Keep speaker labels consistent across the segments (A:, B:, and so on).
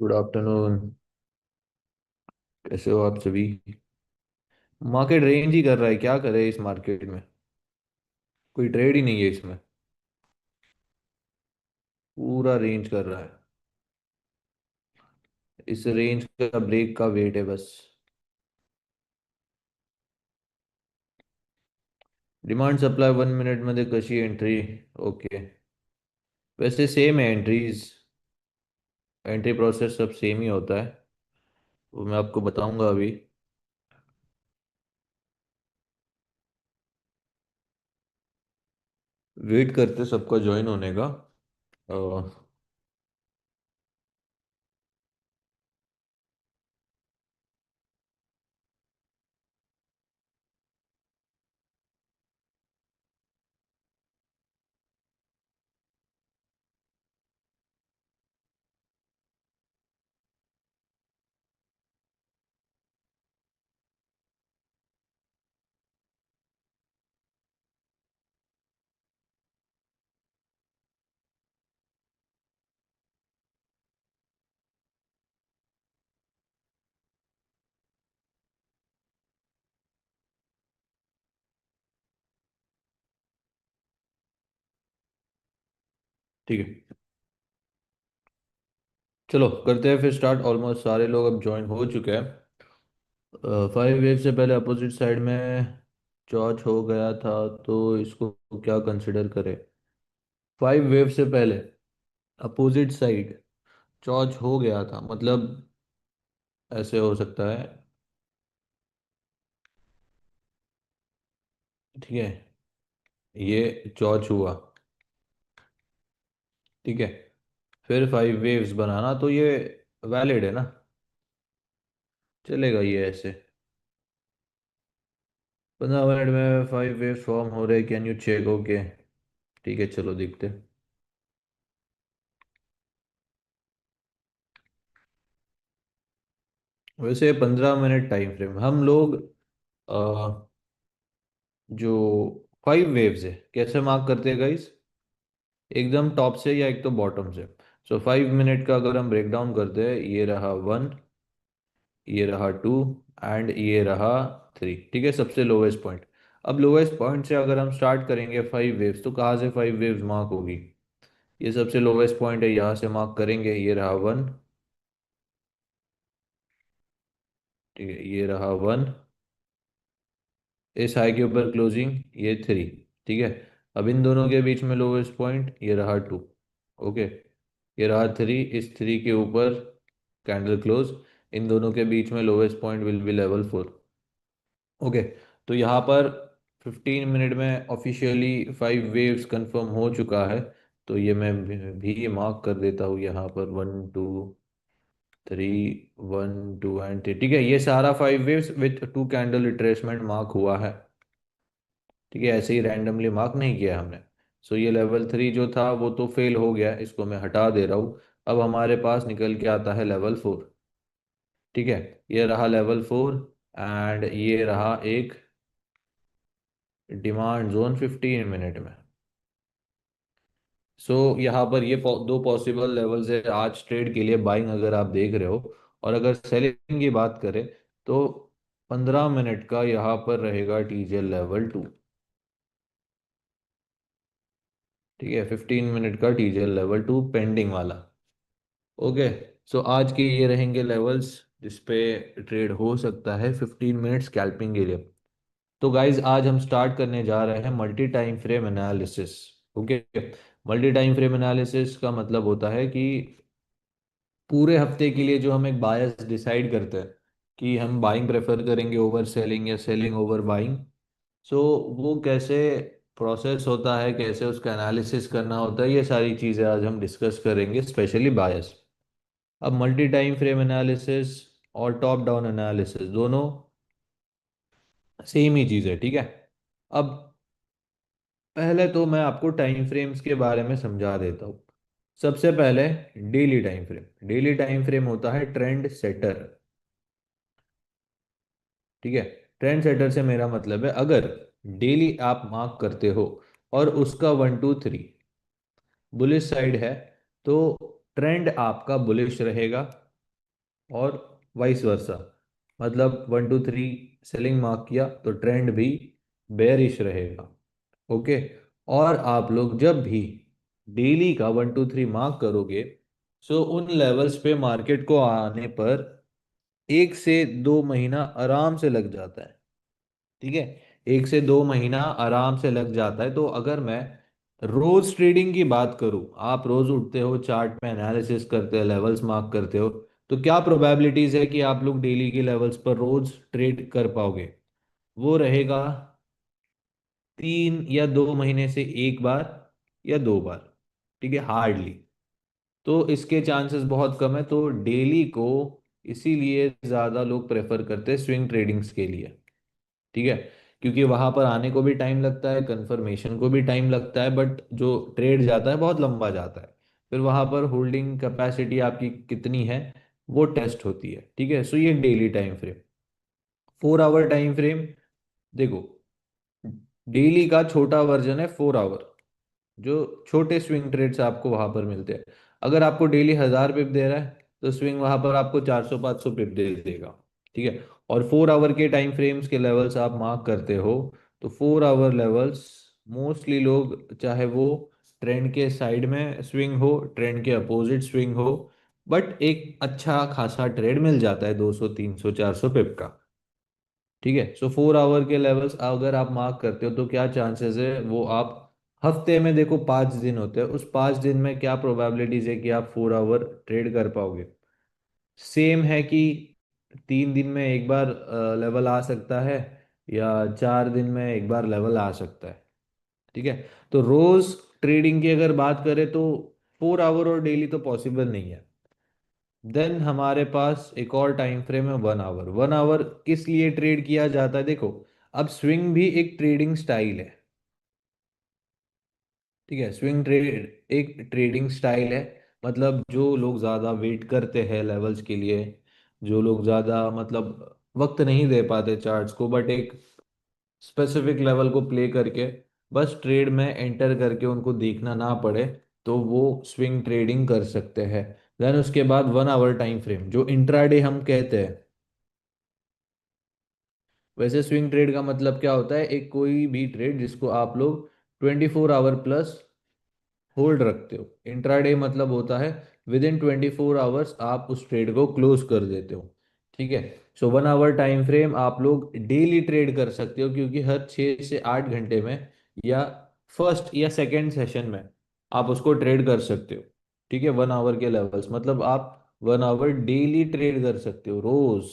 A: Good afternoon. कैसे हो आप सभी? मार्केट रेंज ही कर रहा है, क्या करे इस मार्केट में। कोई ट्रेड ही नहीं है इसमें। पूरा रेंज कर रहा है। इस रेंज का ब्रेक का वेट है बस। डिमांड सप्लाई 1 मिनट मध्ये कशी एंट्री? ओके। वैसे सेम है एंट्रीज। एंट्री प्रोसेस सब सेम ही होता है। वो मैं आपको बताऊंगा अभी। वेट करते सबका ज्वाइन होने का। अ, ठीक है। चलो करते हैं फिर स्टार्ट। ऑलमोस्ट सारे लोग अब ज्वाइन हो चुके हैं। 5 वेव से पहले अपोजिट साइड में जॉर्ज हो गया था, तो इसको क्या कंसिडर करें? 5 वेव से पहले अपोजिट साइड जॉर्ज हो गया था मतलब ऐसे हो सकता है। ठीक है। ये जॉर्ज हुआ। ठीक है। फिर 5 वेव्स बनाना तो ये वैलिड है ना? चलेगा ये ऐसे। 15 मिनट में 5 वेव्स फॉर्म हो रहे, कैन यू चेक? ओके। ठीक है, चलो देखते हैं। वैसे 15 मिनट टाइम फ्रेम हम लोग जो 5 वेव्स है कैसे मार्क करते हैं गाइस? एकदम टॉप से या एक तो बॉटम से। सो 5 मिनट का अगर हम ब्रेक डाउन करते हैं, ये रहा 1, ये रहा 2 एंड ये रहा 3। ठीक है, सबसे लोवेस्ट पॉइंट। अब लोवेस्ट पॉइंट से अगर हम स्टार्ट करेंगे 5 वेव्स, तो कहाँ से 5 वेव्स मार्क होगी? ये सबसे लोवेस्ट पॉइंट है, यहाँ से मार्क करेंगे। ये रहा 1। ठीक है, ये रहा 1। इस हाई के ऊपर क्लोजिंग, ये 3। ठीक है। अब इन दोनों के बीच में लोवेस्ट पॉइंट ये रहा 2। ओके। ये रहा 3, इस 3 के ऊपर कैंडल क्लोज। इन दोनों के बीच में lowest point will be level 4। Okay. तो यहाँ पर 15 मिनट में ऑफिशियली 5 वेव्स कंफर्म हो चुका है। तो ये मैं भी मार्क कर देता हूँ यहाँ पर 1 2 3। 1 2 एंड 3। ठीक है, ये सारा 5 waves with 2 candle retracement mark हुआ है। ठीक है, ऐसे ही रैंडमली मार्क नहीं किया हमने। सो ये लेवल 3 जो था वो तो फेल हो गया, इसको मैं हटा दे रहा हूँ। अब हमारे पास निकल के आता है लेवल 4। ठीक है। ये रहा लेवल 4 एंड ये रहा एक डिमांड जोन 15 मिनट में। सो यहाँ पर ये दो पॉसिबल लेवल्स है आज ट्रेड के लिए, बाइंग अगर आप देख रहे हो। और अगर सेलिंग की बात करें तो 15 मिनट का यहाँ पर रहेगा टीजे लेवल 2। ठीक है, 15 मिनट का टीजे लेवल 2 पेंडिंग वाला। ओके। सो आज के ये रहेंगे लेवल्स जिसपे ट्रेड हो सकता है 15 मिनट स्कैल्पिंग के लिए। तो गाइज आज हम स्टार्ट करने जा रहे हैं multi time frame analysis. Okay. Multi time frame analysis का मतलब होता है कि पूरे हफ्ते के लिए जो हम एक बायस डिसाइड करते हैं कि हम बाइंग प्रेफर करेंगे ओवर सेलिंग या सेलिंग ओवर बाइंग। सो वो कैसे प्रोसेस होता है, कैसे उसका एनालिसिस करना होता है, ये सारी चीज़ें आज हम डिस्कस करेंगे, स्पेशली बायस। अब मल्टी टाइम फ्रेम एनालिसिस और टॉप डाउन एनालिसिस दोनों सेम ही चीज़ है। ठीक है। अब पहले तो मैं आपको टाइम फ्रेम्स के बारे में समझा देता हूँ। सबसे पहले daily time frame. Daily time frame होता है ट्रेंड सेटर। ठीक है। ट्रेंड सेटर से मेरा मतलब है अगर डेली आप मार्क करते हो और उसका 1 2 3 बुलिश साइड है, तो ट्रेंड आपका बुलिश रहेगा। और वाइस वर्सा। मतलब 1 2 3 सेलिंग मार्क किया तो ट्रेंड भी बेयरिश रहेगा। ओके। और आप लोग जब भी डेली का 1 2 3 मार्क करोगे, सो उन लेवल्स पे मार्केट को आने पर 1 से 2 महीना आराम से लग जाता है। ठीक है, 1 से 2 महीना आराम से लग जाता है। तो अगर मैं रोज ट्रेडिंग की बात करूं, आप रोज उठते हो, चार्ट पे एनालिसिस करते हो, लेवल्स मार्क करते हो, तो क्या प्रोबेबिलिटीज है कि आप लोग डेली के लेवल्स पर रोज ट्रेड कर पाओगे? वो रहेगा 3 या 2 महीने से एक बार या 2 बार। ठीक है, हार्डली। तो इसके चांसेस बहुत कम है। तो डेली को इसीलिए ज्यादा लोग प्रेफर करते हैं स्विंग ट्रेडिंग्स के लिए। ठीक है, क्योंकि वहां पर आने को भी टाइम लगता है, कंफर्मेशन को भी टाइम लगता है, बट जो ट्रेड जाता है बहुत लंबा जाता है। फिर वहां पर होल्डिंग कैपेसिटी आपकी कितनी है वो टेस्ट होती है। ठीक है, सो ये daily time frame. 4 hour time frame, देखो, डेली का छोटा वर्जन है 4 आवर। जो छोटे स्विंग ट्रेड्स आपको वहां पर मिलते हैं, अगर आपको डेली 1000 पिप दे रहा है तो स्विंग वहां पर आपको 400 500 पिप दे देगा। ठीक है, और 4 आवर के टाइम फ्रेम्स के लेवल्स आप मार्क करते हो, तो 4 आवर लेवल्स मोस्टली लोग, चाहे वो ट्रेंड के साइड में स्विंग हो, ट्रेंड के अपोजिट स्विंग हो, बट एक अच्छा खासा ट्रेड मिल जाता है 200 300 400 पिप का। ठीक है, सो 4 आवर के लेवल्स अगर आप मार्क करते हो तो क्या चांसेस है वो आप हफ्ते में, देखो 5 दिन होते हैं, उस 5 दिन में क्या प्रोबेबिलिटीज है कि आप 4 आवर ट्रेड कर पाओगे? सेम है कि 3 दिन में एक बार लेवल आ सकता है, या 4 दिन में एक बार लेवल आ सकता है। ठीक है, तो रोज ट्रेडिंग की अगर बात करें तो 4 आवर और डेली तो पॉसिबल नहीं है। देन हमारे पास एक और टाइम फ्रेम है 1 आवर। 1 आवर किस लिए ट्रेड किया जाता है? देखो, अब स्विंग भी एक ट्रेडिंग स्टाइल है। ठीक है, स्विंग ट्रेड एक ट्रेडिंग स्टाइल है। मतलब जो लोग ज्यादा वेट करते हैं लेवल्स के लिए, जो लोग ज्यादा मतलब वक्त नहीं दे पाते चार्ट्स को, बट एक स्पेसिफिक लेवल को प्ले करके बस ट्रेड में एंटर करके उनको देखना ना पड़े, तो वो स्विंग ट्रेडिंग कर सकते हैं। देन उसके बाद 1 आवर टाइम फ्रेम जो इंट्राडे हम कहते हैं। वैसे स्विंग ट्रेड का मतलब क्या होता है? एक कोई भी ट्रेड जिसको आप लोग 24 आवर प्लस होल्ड रखते हो। इंट्राडे मतलब होता है विद इन 24 आवर्स आप उस ट्रेड को क्लोज कर देते हो। ठीक है, सो 1 आवर टाइम फ्रेम आप लोग डेली ट्रेड कर सकते हो, क्योंकि हर 6 से 8 घंटे में, या फर्स्ट या सेकेंड सेशन में आप उसको ट्रेड कर सकते हो। ठीक है, 1 आवर के लेवल्स मतलब आप 1 आवर डेली ट्रेड कर सकते हो रोज।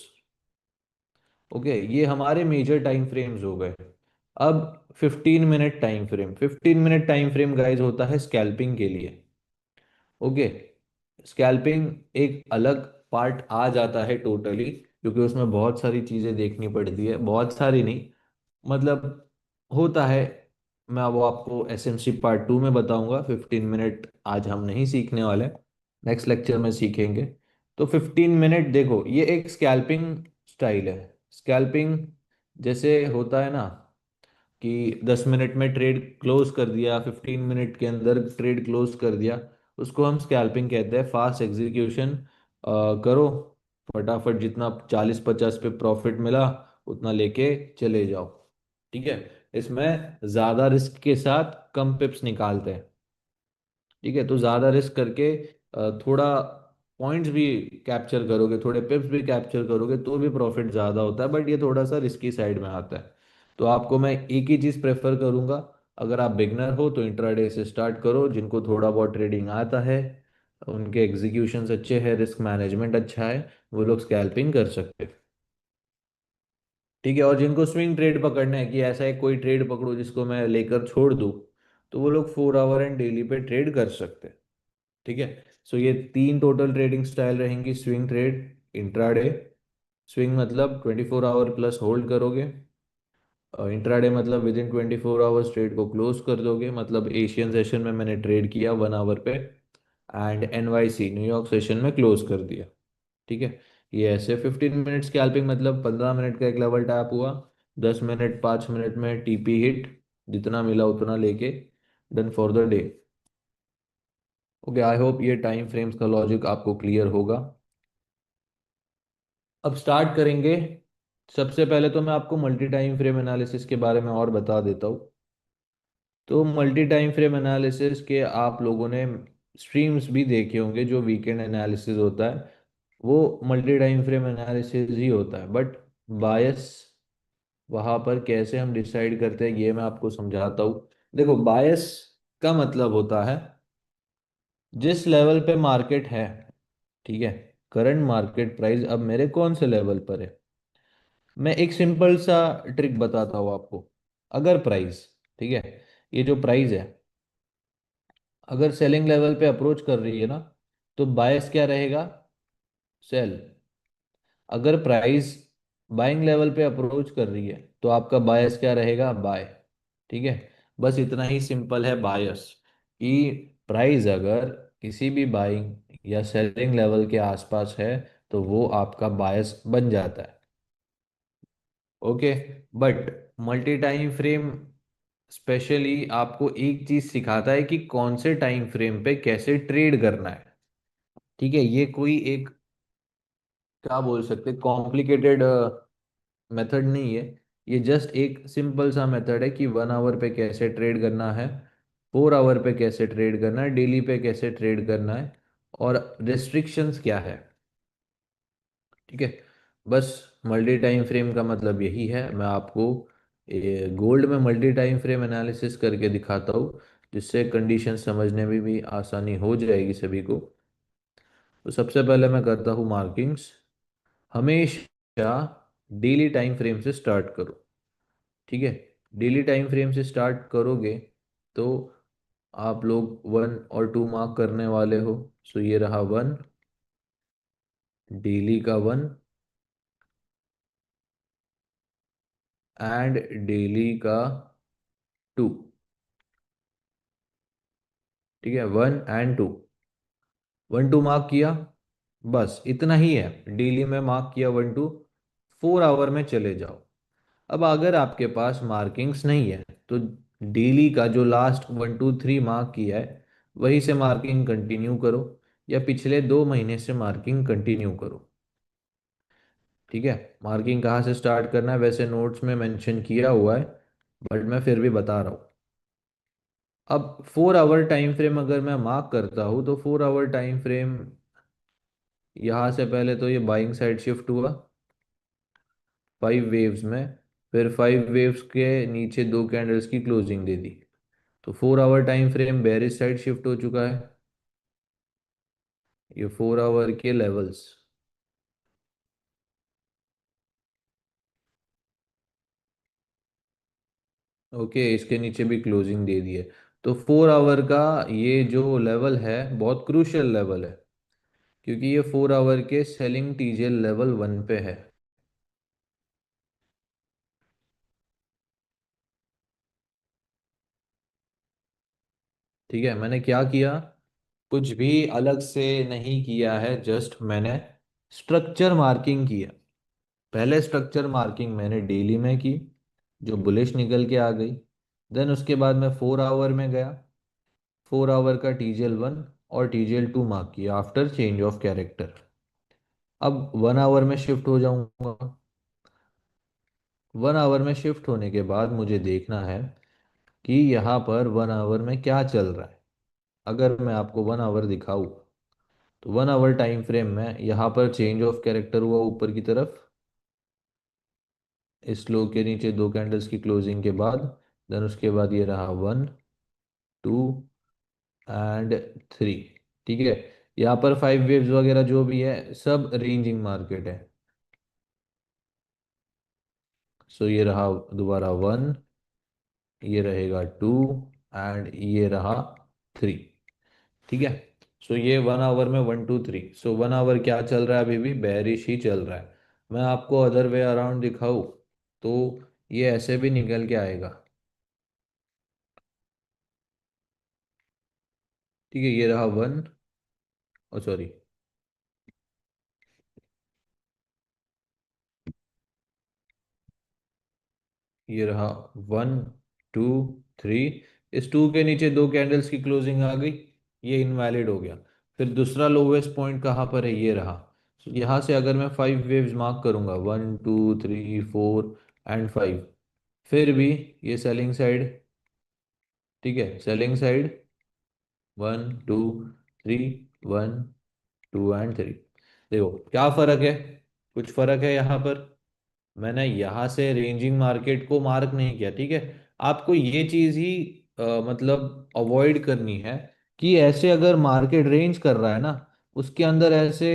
A: ओके, ये हमारे मेजर टाइम फ्रेम्स हो गए। अब 15 minute time frame, 15 minute time frame guys होता है स्कैल्पिंग के लिए। ओके, स्कैल्पिंग एक अलग पार्ट आ जाता है टोटली, क्योंकि उसमें बहुत सारी चीजें देखनी पड़ती है, बहुत सारी नहीं, मतलब होता है। मैं वो आपको एसएमसी पार्ट 2 में बताऊंगा, 15 मिनट आज हम नहीं सीखने वाले, नेक्स्ट लेक्चर में सीखेंगे। तो 15 मिनट, देखो, ये एक स्कैल्पिंग स्टाइल है। स्कैल्पिंग जैसे होता है ना कि 10 मिनट में ट्रेड क्लोज कर दिया, 15 मिनट के अंदर ट्रेड क्लोज कर दिया, उसको हम स्कैल्पिंग कहते हैं। फास्ट एग्जीक्यूशन करो, फटाफट जितना 40 50 पे प्रॉफिट मिला उतना लेके चले जाओ। ठीक है, इसमें ज्यादा रिस्क के साथ कम पिप्स निकालते हैं। ठीक है, तो ज्यादा रिस्क करके थोड़ा पॉइंट्स भी कैप्चर करोगे, थोड़े पिप्स भी कैप्चर करोगे तो भी प्रॉफिट ज्यादा होता है, बट ये थोड़ा सा रिस्की साइड में आता है। तो आपको मैं एक ही चीज प्रेफर करूंगा, अगर आप बिगनर हो तो इंट्राडे से स्टार्ट करो, जिनको थोड़ा बहुत ट्रेडिंग आता है, उनके एग्जीक्यूशंस अच्छे हैं, रिस्क मैनेजमेंट अच्छा है, वो लोग स्कैल्पिंग कर सकते हैं। ठीक है, और जिनको स्विंग ट्रेड पकड़ना है कि ऐसा है कोई ट्रेड पकड़ो जिसको मैं लेकर छोड़ दूं, तो वो लोग 4 आवर एंड डेली पे ट्रेड कर सकते हैं। ठीक है, सो ये 3 टोटल ट्रेडिंग स्टाइल रहेंगी: स्विंग ट्रेड, इंट्राडे। स्विंग मतलब 24 आवर प्लस होल्ड करोगे, इंट्राडे मतलब विद इन 24 आवर्स ट्रेड को क्लोज कर दोगे। मतलब एशियन सेशन में मैंने ट्रेड किया 1 आवर पे, एंड एनवाईसी न्यूयॉर्क सेशन में क्लोज कर दिया। ठीक है, ये ऐसे 15 मिनट स्कैल्पिंग मतलब 15 मिनट का एक लेवल टैप हुआ, 10 मिनट 5 मिनट में टीपी हिट, जितना मिला उतना लेके done for the day. Okay, I hope ये टाइम फ्रेम्स का लॉजिक आपको क्लियर होगा। अब स्टार्ट करेंगे। सबसे पहले तो मैं आपको मल्टी टाइम फ्रेम एनालिसिस के बारे में और बता देता हूँ। तो मल्टी टाइम फ्रेम एनालिसिस के आप लोगों ने स्ट्रीम्स भी देखे होंगे, जो वीकेंड एनालिसिस होता है वो मल्टी टाइम फ्रेम एनालिसिस ही होता है। बट बायस वहां पर कैसे हम डिसाइड करते हैं ये मैं आपको समझाता हूँ। देखो, बायस का मतलब होता है जिस लेवल पे मार्केट है, ठीक है, करंट मार्केट प्राइस अब मेरे कौन से लेवल पर है। मैं एक सिंपल सा ट्रिक बताता हूँ आपको। अगर प्राइस, ठीक है, ये जो प्राइस है, अगर सेलिंग लेवल पे अप्रोच कर रही है ना, तो बायस क्या रहेगा? सेल। अगर प्राइस बाइंग लेवल पे अप्रोच कर रही है तो आपका बायस क्या रहेगा? बाय। ठीक है। बस इतना ही सिंपल है बायस, कि प्राइस अगर किसी भी बाइंग या सेलिंग लेवल के आसपास है तो वो आपका बायस बन जाता है। Okay. But multi time frame specially आपको एक चीज सिखाता है कि कौन से टाइम फ्रेम पे कैसे ट्रेड करना है। ठीक है, ये कोई एक, क्या बोल सकते, कॉम्प्लिकेटेड मेथड नहीं है। ये जस्ट एक सिंपल सा मेथड है कि 1 आवर पे कैसे ट्रेड करना है, 4 आवर पे कैसे ट्रेड करना है, डेली पे कैसे ट्रेड करना है, और रेस्ट्रिक्शंस क्या है। ठीक है। बस मल्टी टाइम फ्रेम का मतलब यही है। मैं आपको गोल्ड में मल्टी टाइम फ्रेम एनालिसिस करके दिखाता हूँ, जिससे कंडीशन समझने में भी आसानी हो जाएगी सभी को। तो सबसे पहले मैं करता हूँ मार्किंग्स। हमेशा डेली टाइम फ्रेम से स्टार्ट करो। ठीक है। डेली टाइम फ्रेम से स्टार्ट करोगे तो आप लोग 1 और 2 मार्क करने वाले हो। सो ये रहा 1, डेली का 1, एंड डेली का 2। ठीक है, 1 and 2, 1 2 मार्क किया। बस इतना ही है, डेली में मार्क किया 1 2, 4 आवर में चले जाओ। अब अगर आपके पास मार्किंग्स नहीं है तो डेली का जो लास्ट 1 2 3 मार्क किया है वहीं से मार्किंग कंटिन्यू करो, या पिछले 2 महीने से मार्किंग कंटिन्यू करो। ठीक है। मार्किंग कहाँ से स्टार्ट करना है वैसे नोट्स में मेंशन किया हुआ है, बट मैं फिर भी बता रहा हूँ। अब 4 आवर टाइम फ्रेम अगर मैं मार्क करता हूँ तो 4 आवर टाइम फ्रेम, यहाँ से पहले तो ये बाइंग साइड शिफ्ट हुआ 5 वेव्स में, फिर 5 वेव्स के नीचे 2 कैंडल्स की क्लोजिंग दे दी, तो 4 hour time frame bearish side shift हो चुका है। ये 4 आवर के लेवल्स। ओके, इसके नीचे भी क्लोजिंग दे दी है। तो 4 आवर का ये जो लेवल है बहुत क्रूशियल लेवल है, क्योंकि ये 4 आवर के सेलिंग टीजेल लेवल 1 पे है। ठीक है, मैंने क्या किया? कुछ भी अलग से नहीं किया है, जस्ट मैंने स्ट्रक्चर मार्किंग किया। पहले स्ट्रक्चर मार्किंग मैंने डेली में की, जो बुलिश निकल के आ गई। देन उसके बाद मैं 4 आवर में गया, 4 आवर का टीजीएल 1 और टीजीएल 2 मार्क किया आफ्टर चेंज ऑफ कैरेक्टर। अब 1 आवर में शिफ्ट हो जाऊंगा। 1 आवर में शिफ्ट होने के बाद मुझे देखना है कि यहाँ पर 1 आवर में क्या चल रहा है। अगर मैं आपको 1 आवर दिखाऊं तो 1 आवर टाइम फ्रेम में यहाँ पर चेंज ऑफ कैरेक्टर हुआ ऊपर की तरफ, इस लो के नीचे 2 कैंडल्स की क्लोजिंग के बाद। देन उसके बाद ये रहा 1 2 एंड 3। ठीक है। यहाँ पर 5 वेव्स वगैरह जो भी है सब रेंजिंग मार्केट है। सो ये रहा दोबारा 1, ये रहेगा 2, एंड ये रहा 3। ठीक है। सो ये 1 आवर में 1 2 3, सो 1 आवर क्या चल रहा है? अभी भी बेरिश ही चल रहा है। मैं आपको अदर वे अराउंड दिखाऊं तो ये ऐसे भी निकल के आएगा। ठीक है, ये रहा 1, ओ सॉरी, ये रहा 1 2 3। इस 2 के नीचे 2 कैंडल्स की क्लोजिंग आ गई, ये इनवैलिड हो गया। फिर दूसरा लोवेस्ट पॉइंट कहाँ पर है? ये रहा। यहाँ से अगर मैं 5 वेव्स मार्क करूंगा, 1 2 3 4 एंड 5, फिर भी ये सेलिंग साइड, ठीक है, सेलिंग साइड 1 2 3, 1 2 एंड 3। देखो क्या फर्क है, कुछ फर्क है यहाँ पर। मैंने यहाँ से रेंजिंग मार्केट को मार्क नहीं किया, ठीक है। आपको ये चीज ही मतलब अवॉइड करनी है कि ऐसे अगर मार्केट रेंज कर रहा है ना, उसके अंदर ऐसे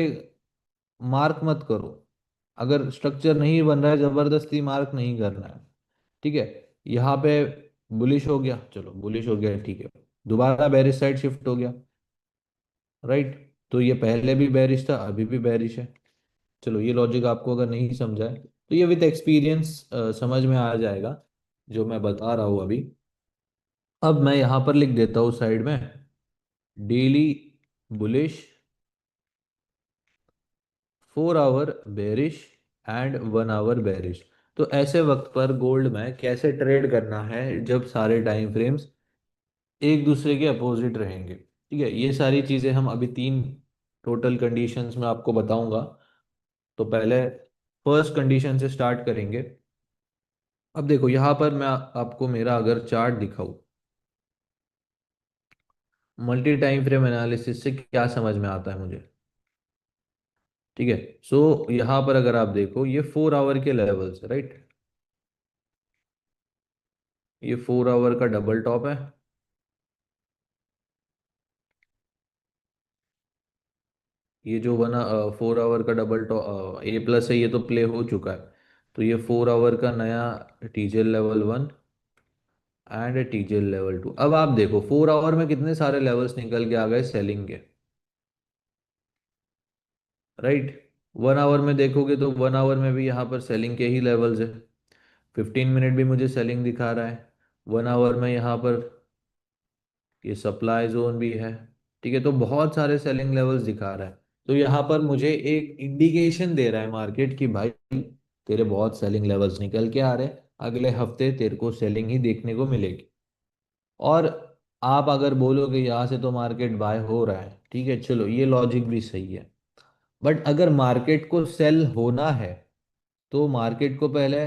A: मार्क मत करो। अगर स्ट्रक्चर नहीं बन रहा है, जबरदस्ती मार्क नहीं करना है, ठीक है। यहाँ पे बुलिश हो गया, चलो बुलिश हो गया, ठीक है। दोबारा बेरिश साइड शिफ्ट हो गया, राइट। तो ये पहले भी बेरिश था, अभी भी बेरिश है। चलो ये लॉजिक आपको अगर नहीं समझा है तो ये विद एक्सपीरियंस समझ में आ जाएगा, जो मैं बता रहा हूँ अभी। अब मैं यहाँ पर लिख देता हूँ साइड में, daily bullish, 4 hour bearish and 1 hour bearish. तो ऐसे वक्त पर गोल्ड में कैसे ट्रेड करना है जब सारे टाइम फ्रेम्स एक दूसरे के अपोजिट रहेंगे, ठीक है। ये सारी चीज़ें हम अभी 3 टोटल कंडीशंस में आपको बताऊंगा। तो पहले फर्स्ट कंडीशन से स्टार्ट करेंगे। अब देखो यहाँ पर मैं आपको मेरा अगर चार्ट दिखाऊं, मल्टी टाइम फ्रेम एनालिसिस से क्या समझ में आता है मुझे, ठीक है। सो यहाँ पर अगर आप देखो, ये 4 आवर के लेवल्स, राइट। ये 4 आवर का डबल टॉप है, ये जो बना 4 आवर का डबल टॉप ए प्लस है, ये तो प्ले हो चुका है। तो ये 4 आवर का नया टीजेल लेवल 1 एंड टीजेल लेवल 2। अब आप देखो 4 आवर में कितने सारे लेवल्स निकल के आ गए सेलिंग के, राइट। 1 आवर में देखोगे तो 1 आवर में भी यहाँ पर सेलिंग के ही लेवल्स है। 15 मिनट भी मुझे सेलिंग दिखा रहा है। 1 आवर में यहाँ पर ये सप्लाई जोन भी है, ठीक है। तो बहुत सारे सेलिंग लेवल्स दिखा रहा है। तो यहाँ पर मुझे एक इंडिकेशन दे रहा है मार्केट की भाई तेरे बहुत सेलिंग लेवल्स निकल के आ रहे हैं, अगले हफ्ते तेरे को सेलिंग ही देखने को मिलेगी। और आप अगर बोलोगे यहाँ से तो मार्केट बाय हो रहा है, ठीक है, चलो ये लॉजिक भी सही है। बट अगर मार्केट को सेल होना है तो मार्केट को पहले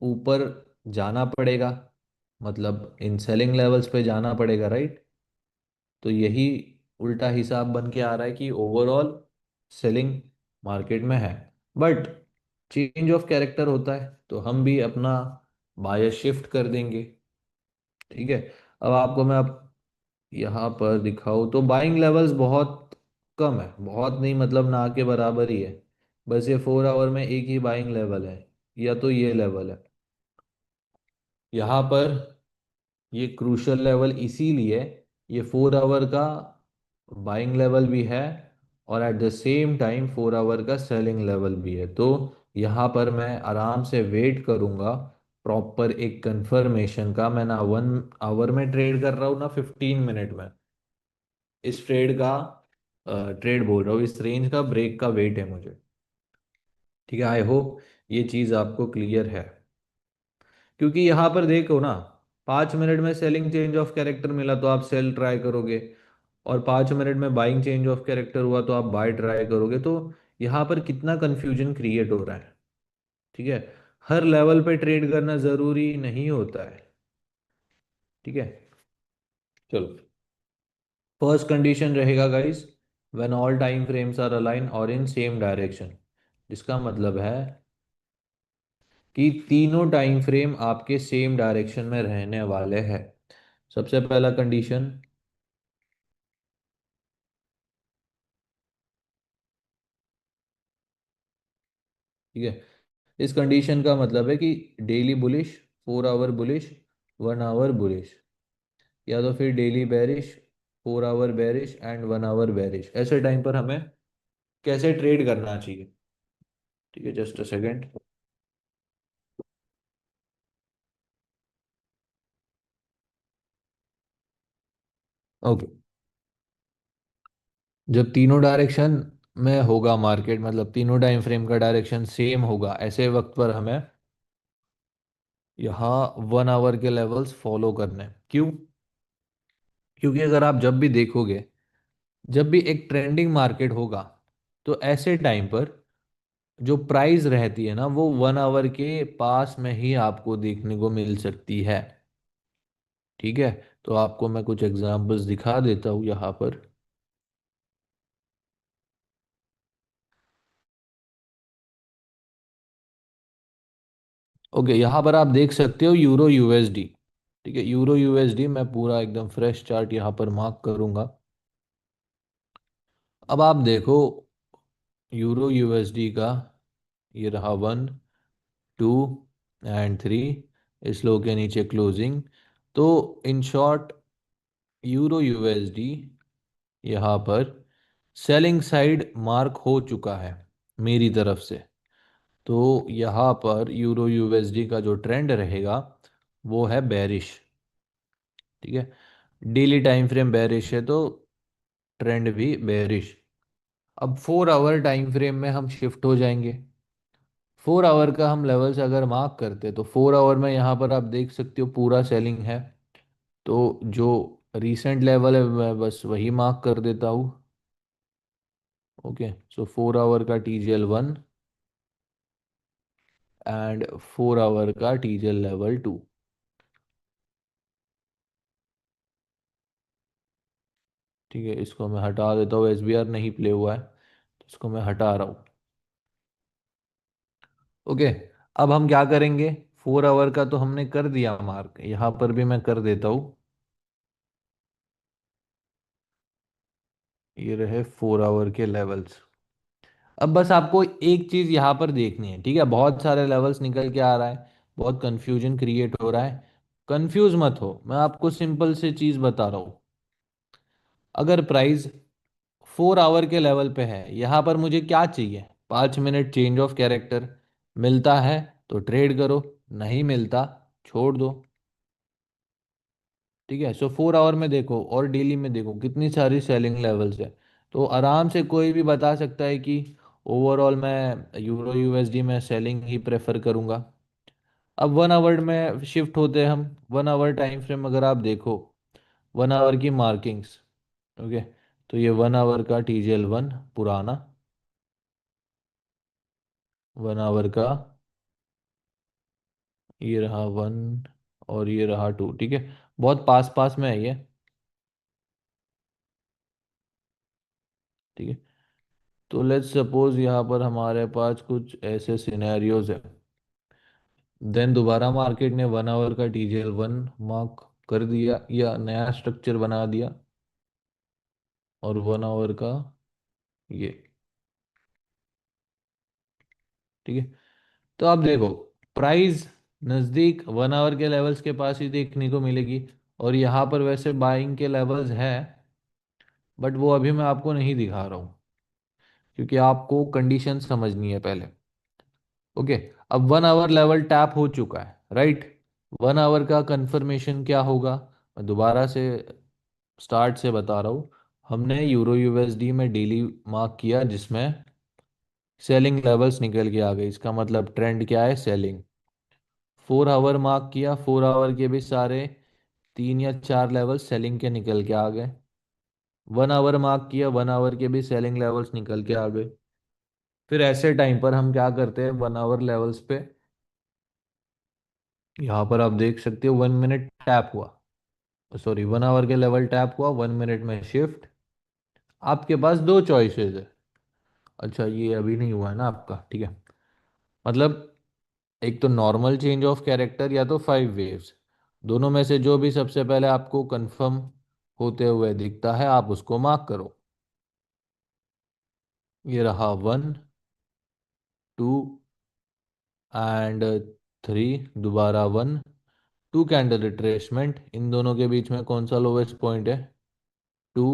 A: ऊपर जाना पड़ेगा, मतलब इन सेलिंग लेवल्स पे जाना पड़ेगा, राइट। तो यही उल्टा हिसाब बन के आ रहा है कि ओवरऑल सेलिंग मार्केट में है, बट चेंज ऑफ कैरेक्टर होता है तो हम भी अपना बायस शिफ्ट कर देंगे, ठीक है। अब आपको मैं अब यहाँ पर दिखाऊँ तो बाइंग लेवल्स बहुत कम है, बहुत नहीं मतलब ना के बराबर ही है। बस ये 4 आवर में एक ही बाइंग लेवल है, या तो ये लेवल है यहाँ पर। ये क्रूशल लेवल इसीलिए, ये 4 आवर का बाइंग लेवल भी है और at the same time 4 hour का सेलिंग लेवल भी है। तो यहाँ पर मैं आराम से वेट करूँगा प्रॉपर एक कंफर्मेशन का। मैं ना 1 आवर में ट्रेड कर रहा हूँ ना 15 मिनट में। इस ट्रेड का ट्रेड बोल रहा हूँ, इस रेंज का ब्रेक का वेट है मुझे, ठीक है। आई होप ये चीज़ आपको क्लियर है। क्योंकि यहाँ पर देखो ना, 5 मिनट में सेलिंग चेंज ऑफ कैरेक्टर मिला तो आप सेल ट्राई करोगे, और 5 मिनट में बाइंग चेंज ऑफ कैरेक्टर हुआ तो आप बाय ट्राई करोगे। तो यहाँ पर कितना कंफ्यूजन क्रिएट हो रहा है, ठीक है। हर लेवल पे ट्रेड करना जरूरी नहीं होता है, ठीक है। चलो फर्स्ट कंडीशन रहेगा guys, when all time frames are align और इन सेम डायरेक्शन। जिसका मतलब है कि तीनों टाइम फ्रेम आपके सेम डायरेक्शन में रहने वाले हैं। सबसे पहला कंडीशन, ठीक है। इस कंडीशन का मतलब है कि daily bullish, 4 hour bullish, 1 hour bullish, या तो फिर daily bearish, 4 hour bearish and 1 hour bearish. ऐसे टाइम पर हमें कैसे ट्रेड करना चाहिए, ठीक है। Just a second. ओके, जब तीनों डायरेक्शन में होगा मार्केट, मतलब तीनों टाइम फ्रेम का डायरेक्शन सेम होगा, ऐसे वक्त पर हमें यहाँ 1 आवर के लेवल्स फॉलो करने हैं। क्यों? क्योंकि अगर आप जब भी देखोगे, जब भी एक ट्रेंडिंग मार्केट होगा, तो ऐसे टाइम पर जो प्राइस रहती है ना वो 1 आवर के पास में ही आपको देखने को मिल सकती है। ठीक है, तो आपको मैं कुछ एग्जांपल्स दिखा देता हूँ यहाँ पर। ओके, यहाँ पर आप देख सकते हो यूरो यूएसडी। ठीक है, यूरो यूएसडी मैं पूरा एकदम फ्रेश चार्ट यहाँ पर मार्क करूंगा। अब आप देखो यूरो यूएसडी का, ये रहा 1, 2 एंड 3, इस लो के नीचे क्लोजिंग। तो इन शॉर्ट यूरो यूएसडी यहाँ पर सेलिंग साइड मार्क हो चुका है मेरी तरफ से। तो यहाँ पर यूरो यूएसडी का जो ट्रेंड रहेगा वो है बेरिश। ठीक है, डेली टाइम फ्रेम बेरिश है तो ट्रेंड भी बेरिश। अब 4 आवर टाइम फ्रेम में हम शिफ्ट हो जाएंगे। 4 आवर का हम लेवल्स अगर मार्क करते तो 4 आवर में यहाँ पर आप देख सकते हो पूरा सेलिंग है। तो जो रीसेंट लेवल है मैं बस वही मार्क कर देता हूँ। ओके, सो 4 आवर का TGL 1 एंड 4 आवर का TGL लेवल 2। ठीक है, इसको मैं हटा देता हूँ, SBR नहीं प्ले हुआ है तो इसको मैं हटा रहा हूँ। ओके, अब हम क्या करेंगे, 4 आवर का तो हमने कर दिया मार्क, यहाँ पर भी मैं कर देता हूँ। ये रहे 4 आवर के लेवल्स। अब बस आपको एक चीज यहाँ पर देखनी है। ठीक है, बहुत सारे लेवल्स निकल के आ रहा है, बहुत कंफ्यूजन क्रिएट हो रहा है। कंफ्यूज मत हो, मैं आपको सिंपल से चीज बता रहा हूँ। अगर प्राइस 4 आवर के लेवल पे है, यहाँ पर मुझे क्या चाहिए, 5 मिनट चेंज ऑफ कैरेक्टर। मिलता है तो ट्रेड करो, नहीं मिलता छोड़ दो। ठीक है, सो 4 आवर में देखो और डेली में देखो कितनी सारी सेलिंग लेवल्स है। तो आराम से कोई भी बता सकता है कि ओवरऑल मैं यूरो यूएसडी में सेलिंग ही प्रेफर करूंगा। अब 1 आवर में शिफ्ट होते हैं हम। 1 आवर टाइम फ्रेम अगर आप देखो, 1 आवर की मार्किंग्स। ओके, तो ये 1 आवर का TGL 1 पुराना, 1 आवर का ये रहा 1 और ये रहा 2। ठीक है, बहुत पास पास में है ये। ठीक है, तो लेट्स सपोज यहाँ पर हमारे पास कुछ ऐसे सिनेरियोज है। देन दोबारा मार्केट ने 1 आवर का TGL 1 मार्क कर दिया या नया स्ट्रक्चर बना दिया, और 1 आवर का ये। ठीक है, तो आप देखो प्राइस नज़दीक 1 आवर के लेवल्स के पास ही देखने को मिलेगी। और यहाँ पर वैसे बाइंग के लेवल्स है, बट वो अभी मैं आपको नहीं दिखा रहा हूँ क्योंकि आपको कंडीशन समझनी है पहले। ओके, अब 1 आवर लेवल टैप हो चुका है, राइट। 1 आवर का कंफर्मेशन क्या होगा, मैं दोबारा से स्टार्ट से बता रहा हूँ। हमने यूरो यूएसडी में डेली मार्क किया जिसमें सेलिंग लेवल्स निकल के आ गए, इसका मतलब ट्रेंड क्या है, सेलिंग। 4 आवर मार्क किया, 4 आवर के भी सारे 3 या 4 लेवल सेलिंग के निकल के आ गए। 1 आवर मार्क किया, 1 आवर के भी सेलिंग लेवल्स निकल के आ गए। फिर ऐसे टाइम पर हम क्या करते हैं, 1 आवर लेवल्स पे यहाँ पर आप देख सकते हो 1 मिनट टैप हुआ, सॉरी 1 आवर के लेवल टैप हुआ, 1 मिनट में शिफ्ट। आपके पास दो चॉइसेस है। अच्छा, ये अभी नहीं हुआ है ना आपका, ठीक है। मतलब एक तो नॉर्मल चेंज ऑफ कैरेक्टर या तो 5 वेव्स, दोनों में से जो भी सबसे पहले आपको कंफर्म होते हुए दिखता है आप उसको मार्क करो। ये रहा 1, 2 एंड 3, दोबारा 1, 2 कैंडल रिट्रेसमेंट, इन दोनों के बीच में कौन सा लोवेस्ट पॉइंट है, 2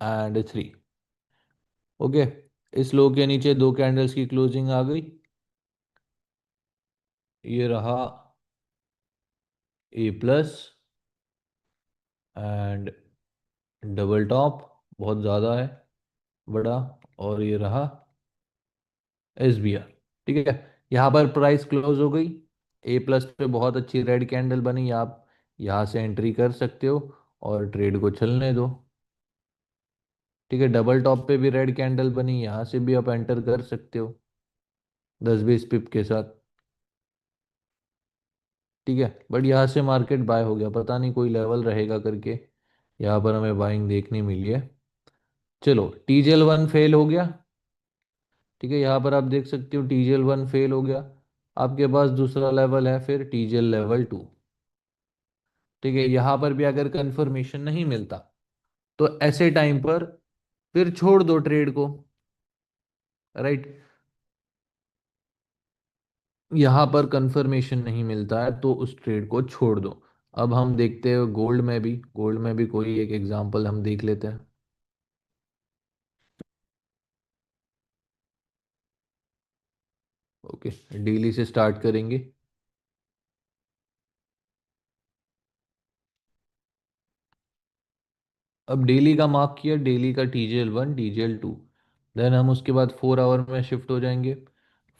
A: एंड 3। ओके, इस लो के नीचे दो कैंडल्स की क्लोजिंग आ गई। ये रहा A+ एंड डबल टॉप, बहुत ज़्यादा है, बड़ा। और ये रहा SBR। ठीक है, यहाँ पर प्राइस क्लोज हो गई। A+ पे बहुत अच्छी रेड कैंडल बनी, आप यहाँ से एंट्री कर सकते हो और ट्रेड को चलने दो। ठीक है, डबल टॉप पे भी रेड कैंडल बनी, यहाँ से भी आप एंटर कर सकते हो 10-20 पिप के साथ। ठीक है, बट यहाँ से मार्केट बाय हो गया, पता नहीं कोई लेवल रहेगा करके यहाँ पर हमें बाइंग देखने मिली है। चलो TGL1 फेल हो गया। ठीक है, यहाँ पर आप देख सकते हो TGL1 फेल हो गया। आपके पास दूसरा लेवल है फिर TGL लेवल 2। ठीक है, यहाँ पर भी अगर कंफर्मेशन नहीं मिलता तो ऐसे टाइम पर फिर छोड़ दो ट्रेड को। राइट, यहाँ पर कंफर्मेशन नहीं मिलता है तो उस ट्रेड को छोड़ दो। अब हम देखते हैं गोल्ड में भी कोई एक एग्जांपल हम देख लेते हैं। ओके, डेली से स्टार्ट करेंगे। अब डेली का मार्क किया, डेली का TGL1 TGL2। देन हम उसके बाद 4 आवर में शिफ्ट हो जाएंगे।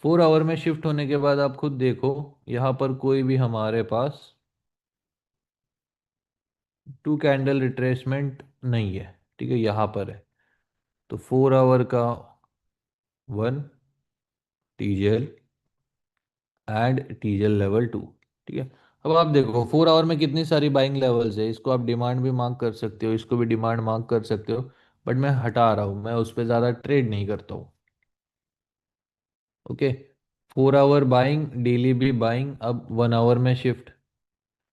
A: 4 आवर में शिफ्ट होने के बाद आप खुद देखो, यहाँ पर कोई भी हमारे पास टू कैंडल रिट्रेसमेंट नहीं है। ठीक है, यहाँ पर है। तो 4 आवर का 1 TGL एंड TGL लेवल 2। ठीक है, अब आप देखो 4 आवर में कितनी सारी बाइंग लेवल्स है, इसको आप डिमांड भी मार्क कर सकते हो, इसको भी डिमांड मार्क कर सकते हो। बट मैं हटा रहा हूँ, मैं उस पर ज़्यादा ट्रेड नहीं करता हूँ। ओके, 4 आवर बाइंग, डेली भी बाइंग। अब 1 आवर में शिफ्ट।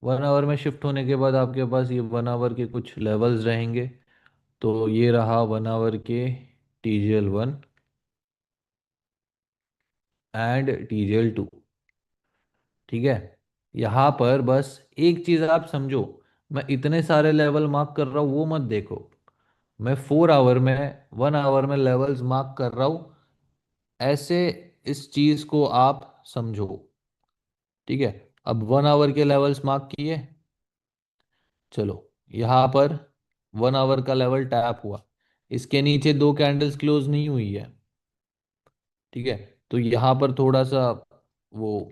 A: 1 आवर में शिफ्ट होने के बाद आपके पास ये 1 आवर के कुछ लेवल्स रहेंगे। तो ये रहा 1 आवर के TGL1 एंड TGL2। ठीक है, यहाँ पर बस एक चीज आप समझो, मैं इतने सारे लेवल मार्क कर रहा हूँ वो मत देखो। मैं 4 आवर में 1 आवर में लेवल्स मार्क कर रहा हूँ, ऐसे इस चीज को आप समझो। ठीक है, अब 1 आवर के लेवल्स मार्क किए। चलो, यहाँ पर 1 आवर का लेवल टैप हुआ, इसके नीचे दो कैंडल्स क्लोज नहीं हुई है। ठीक है, तो यहाँ पर थोड़ा सा वो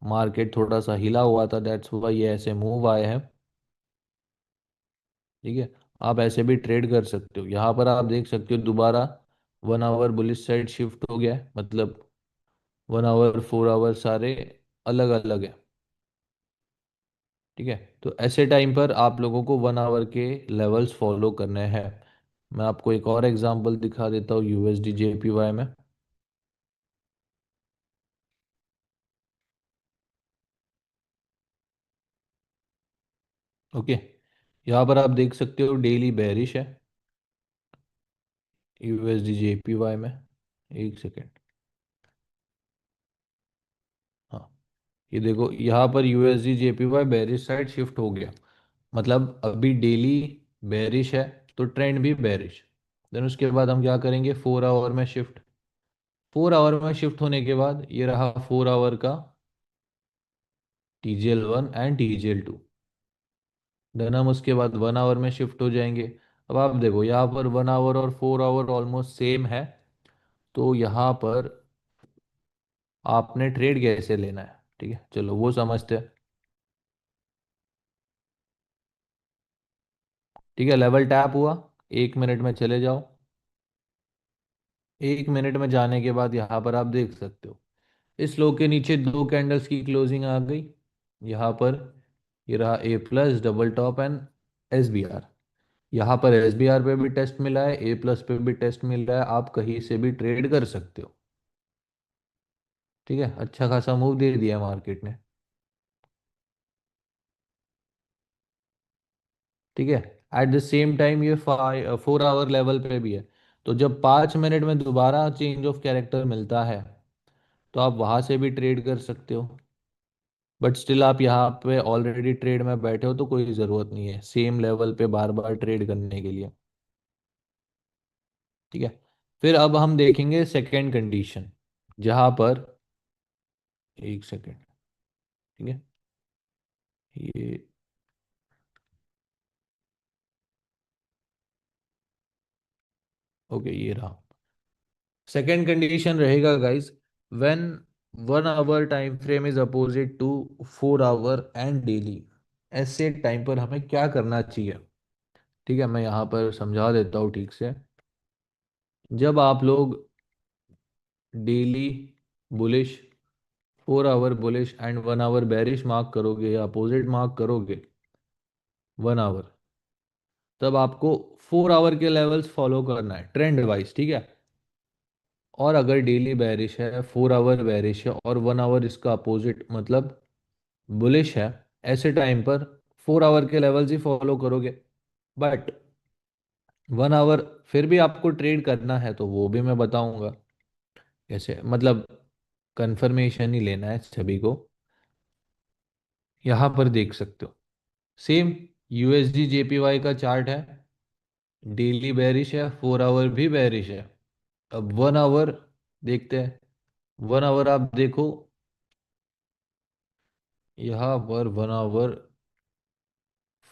A: मार्केट थोड़ा सा हिला हुआ था, दैट्स वाई ये ऐसे मूव आए हैं। ठीक है, आप ऐसे भी ट्रेड कर सकते हो। यहाँ पर आप देख सकते हो दोबारा 1 आवर बुलिश साइड शिफ्ट हो गया है, मतलब 1 आवर 4 आवर सारे अलग अलग है। ठीक है, तो ऐसे टाइम पर आप लोगों को 1 आवर के लेवल्स फॉलो करने हैं। मैं आपको एक और एग्जांपल दिखा देता हूँ USD JPY में। ओके, यहाँ पर आप देख सकते हो डेली बेरिश है USD JPY में। एक सेकेंड, हाँ, ये देखो यहाँ पर USD JPY bearish side shift हो गया, मतलब अभी डेली बेरिश है तो ट्रेंड भी बेरिश। देन उसके बाद हम क्या करेंगे, 4 आवर में शिफ्ट। 4 आवर में शिफ्ट होने के बाद ये रहा 4 आवर का TGL1 एंड TGL2। देन हम उसके बाद 1 आवर में शिफ्ट हो जाएंगे। अब आप देखो यहाँ पर 1 आवर और 4 आवर ऑलमोस्ट सेम है, तो यहाँ पर आपने ट्रेड कैसे लेना है, ठीक है, चलो वो समझते हैं। ठीक है, लेवल टैप हुआ, 1 मिनट में चले जाओ। 1 मिनट में जाने के बाद यहाँ पर आप देख सकते हो इस लो के नीचे दो कैंडल्स की क्लोजिंग आ गई। यहाँ पर ये रहा A+ double top and SBR। यहाँ पर SBR पे भी टेस्ट मिला है, A+ पे भी टेस्ट मिल रहा है, आप कहीं से भी ट्रेड कर सकते हो। ठीक है, अच्छा खासा मूव दे दिया मार्केट ने। ठीक है, एट द सेम टाइम ये 4 आवर लेवल पे भी है। तो जब 5 मिनट में दोबारा चेंज ऑफ कैरेक्टर मिलता है तो आप वहां से भी ट्रेड कर सकते हो। बट स्टिल आप यहाँ पे ऑलरेडी ट्रेड में बैठे हो तो कोई ज़रूरत नहीं है सेम लेवल पे बार बार ट्रेड करने के लिए। ठीक है, फिर अब हम देखेंगे सेकेंड कंडीशन, जहाँ पर एक सेकेंड। ठीक है, ये ओके, ये रहा सेकेंड कंडीशन रहेगा guys, when 1 hour time frame is opposite to 4 hour and daily. ऐसे टाइम पर हमें क्या करना चाहिए, ठीक है, मैं यहाँ पर समझा देता हूँ ठीक से। जब आप लोग daily bullish, 4 hour bullish and 1 hour bearish mark करोगे या अपोजिट मार्क करोगे 1 आवर, तब आपको 4 आवर के लेवल्स फॉलो करना है ट्रेंड वाइज, ठीक है। और अगर डेली बेरिश है, 4 आवर बेरिश है और 1 आवर इसका अपोजिट मतलब बुलिश है, ऐसे टाइम पर 4 आवर के लेवल्स ही फॉलो करोगे। बट 1 आवर फिर भी आपको ट्रेड करना है तो वो भी मैं बताऊंगा कैसे, मतलब कंफर्मेशन ही लेना है सभी को। यहाँ पर देख सकते हो सेम यूएसडी जेपीवाई का चार्ट है, डेली बेरिश है, 4 आवर भी बेरिश है। अब 1 आवर देखते हैं। 1 आवर आप देखो, यहाँ पर 1 आवर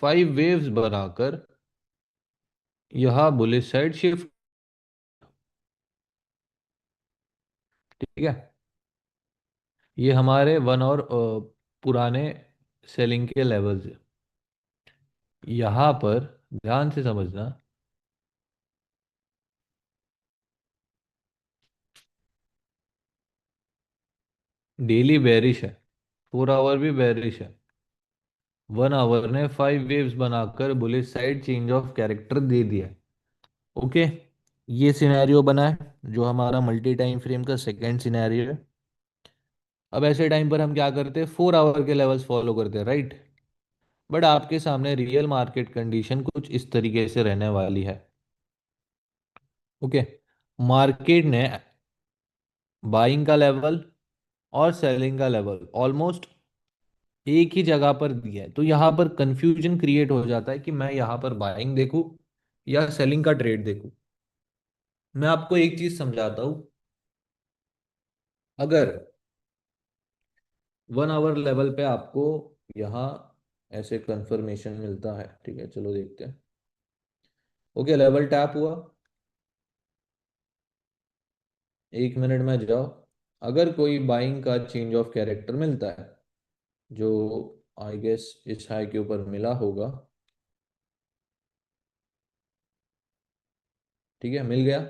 A: 5 वेव्स बनाकर यहाँ बुलिश साइड शिफ्ट, ठीक है। ये हमारे वन और पुराने सेलिंग के लेवल्स है। यहाँ पर ध्यान से समझना, डेली बेरिश है, 4 आवर भी बेरिश है, 1 आवर ने 5 वेव्स बनाकर bullish side change of character दे दिया है। ओके, ये सिनेरियो बना है जो हमारा मल्टी टाइम फ्रेम का सेकेंड सिनेरियो है। अब ऐसे टाइम पर हम क्या करते हैं, 4 आवर के लेवल्स फॉलो करते हैं, राइट। बट आपके सामने रियल मार्केट कंडीशन कुछ इस तरीके से रहने वाली है। ओके, मार्केट ने बाइंग का लेवल और सेलिंग का लेवल ऑलमोस्ट एक ही जगह पर दिया है, तो यहाँ पर कंफ्यूजन क्रिएट हो जाता है कि मैं यहाँ पर बाइंग देखूं या सेलिंग का ट्रेड देखूं। मैं आपको एक चीज समझाता हूँ। अगर 1 आवर लेवल पे आपको यहाँ ऐसे कंफर्मेशन मिलता है, ठीक है, चलो देखते हैं। ओके, लेवल टैप हुआ, 1 मिनट में जाओ। अगर कोई बाइंग का चेंज ऑफ कैरेक्टर मिलता है, जो आई गेस इस हाई के ऊपर मिला होगा, ठीक है, मिल गया,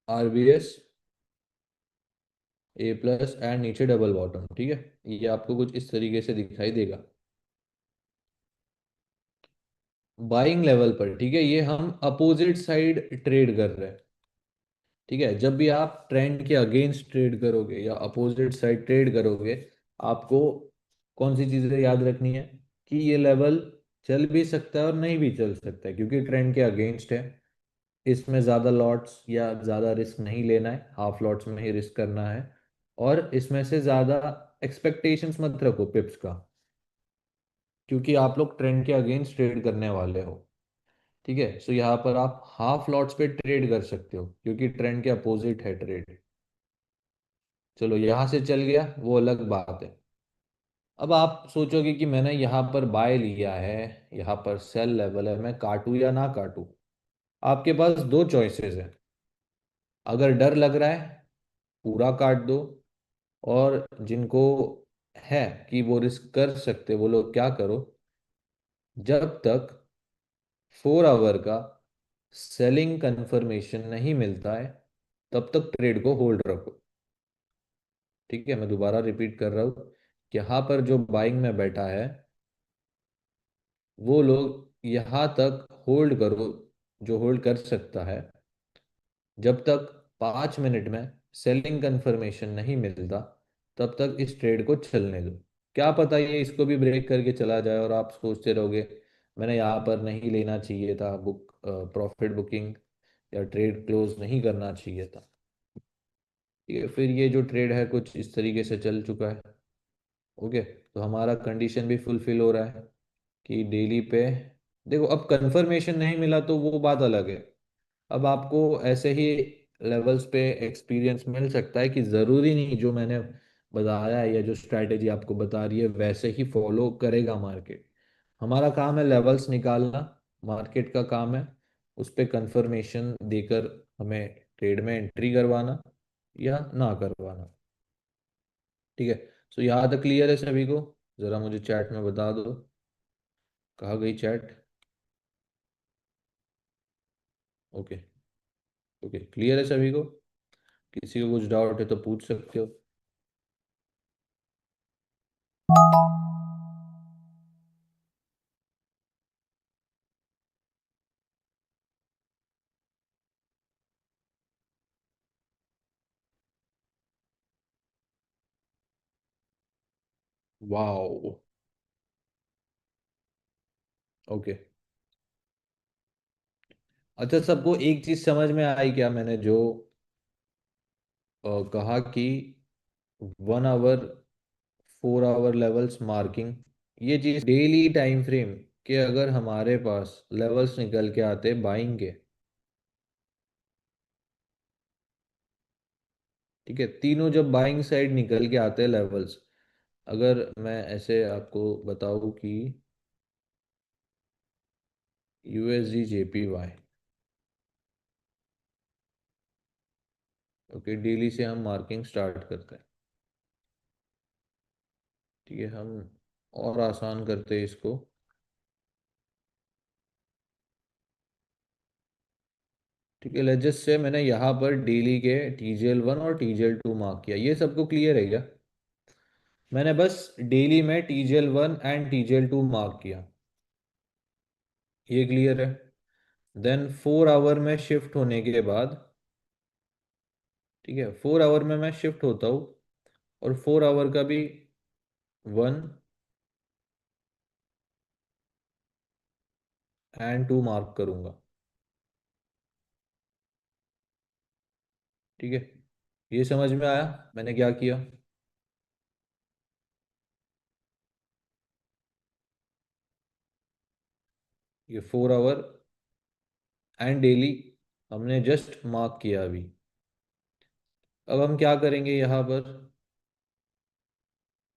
A: आरबीएस ए प्लस एंड नीचे डबल बॉटम, ठीक है, ये आपको कुछ इस तरीके से दिखाई देगा बाइंग लेवल पर, ठीक है। ये हम अपोजिट साइड ट्रेड कर रहे हैं, ठीक है। जब भी आप ट्रेंड के अगेंस्ट ट्रेड करोगे या अपोजिट साइड ट्रेड करोगे, आपको कौन सी चीजें याद रखनी है कि ये लेवल चल भी सकता है और नहीं भी चल सकता है, क्योंकि ट्रेंड के अगेंस्ट है। इसमें ज़्यादा लॉट्स या ज़्यादा रिस्क नहीं लेना है, हाफ लॉट्स में ही रिस्क करना है। और इसमें से ज़्यादा एक्सपेक्टेशंस मत रखो पिप्स का, क्योंकि आप लोग ट्रेंड के अगेंस्ट ट्रेड करने वाले हो, ठीक है। सो यहाँ पर आप हाफ लॉट्स पे ट्रेड कर सकते हो क्योंकि ट्रेंड के अपोजिट है ट्रेड। चलो, यहाँ से चल गया वो अलग बात है। अब आप सोचोगे कि मैंने यहाँ पर बाय लिया है, यहाँ पर सेल लेवल है, मैं काटूं या ना काटूं। आपके पास दो चॉइसेस है। अगर डर लग रहा है, पूरा काट दो। और जिनको है कि वो रिस्क कर सकते, वो लोग क्या करो, जब तक 4 आवर का सेलिंग कंफर्मेशन नहीं मिलता है तब तक ट्रेड को होल्ड रखो, ठीक है। मैं दोबारा रिपीट कर रहा हूँ, यहाँ पर जो बाइंग में बैठा है वो लोग यहाँ तक होल्ड करो, जो होल्ड कर सकता है, जब तक 5 मिनट में सेलिंग कंफर्मेशन नहीं मिलता तब तक इस ट्रेड को चलने दो। क्या पता ये इसको भी ब्रेक करके चला जाए और आप सोचते रहोगे मैंने यहाँ पर नहीं लेना चाहिए था, बुक प्रॉफिट बुकिंग या ट्रेड क्लोज नहीं करना चाहिए था, ठीक है। फिर ये जो ट्रेड है कुछ इस तरीके से चल चुका है। ओके, तो हमारा कंडीशन भी फुलफिल हो रहा है कि डेली पे देखो, अब कंफर्मेशन नहीं मिला तो वो बात अलग है। अब आपको ऐसे ही लेवल्स पे एक्सपीरियंस मिल सकता है कि ज़रूरी नहीं जो मैंने बताया है या जो स्ट्रैटेजी आपको बता रही है वैसे ही फॉलो करेगा मार्केट। हमारा काम है लेवल्स निकालना, मार्केट का काम है उस पर कंफर्मेशन देकर हमें ट्रेड में एंट्री करवाना या ना करवाना, ठीक है। सो यहाँ तक क्लियर है सभी को? ज़रा मुझे चैट में बता दो। कहाँ गई चैट? ओके। ओके, क्लियर है सभी को? किसी को कुछ डाउट है तो पूछ सकते हो। वाओ। ओके। अच्छा, सबको एक चीज समझ में आई क्या? मैंने जो कहा कि 1 आवर, 4 आवर लेवल्स मार्किंग, ये चीज डेली टाइम फ्रेम के अगर हमारे पास लेवल्स निकल के आते बाइंग के, ठीक है, तीनों जब बाइंग साइड निकल के आते हैं लेवल्स, अगर मैं ऐसे आपको बताऊं कि USD JPY, ओके, डेली से हम मार्किंग स्टार्ट करते हैं। ठीक है, हम और आसान करते हैं इसको। ठीक है, लेट्स जस्ट से मैंने यहाँ पर डेली के TGL 1 और TGL 2 मार्क किया, ये सबको क्लियर है क्या? मैंने बस डेली में TGL 1 एंड TGL 2 मार्क किया, ये क्लियर है। देन 4 आवर में शिफ्ट होने के बाद, ठीक है, 4 आवर में मैं शिफ्ट होता हूँ और 4 आवर का भी 1 एंड 2 मार्क करूंगा। ठीक है, ये समझ में आया मैंने क्या किया? ये 4 आवर एंड डेली हमने जस्ट मार्क किया अभी। अब हम क्या करेंगे यहाँ पर?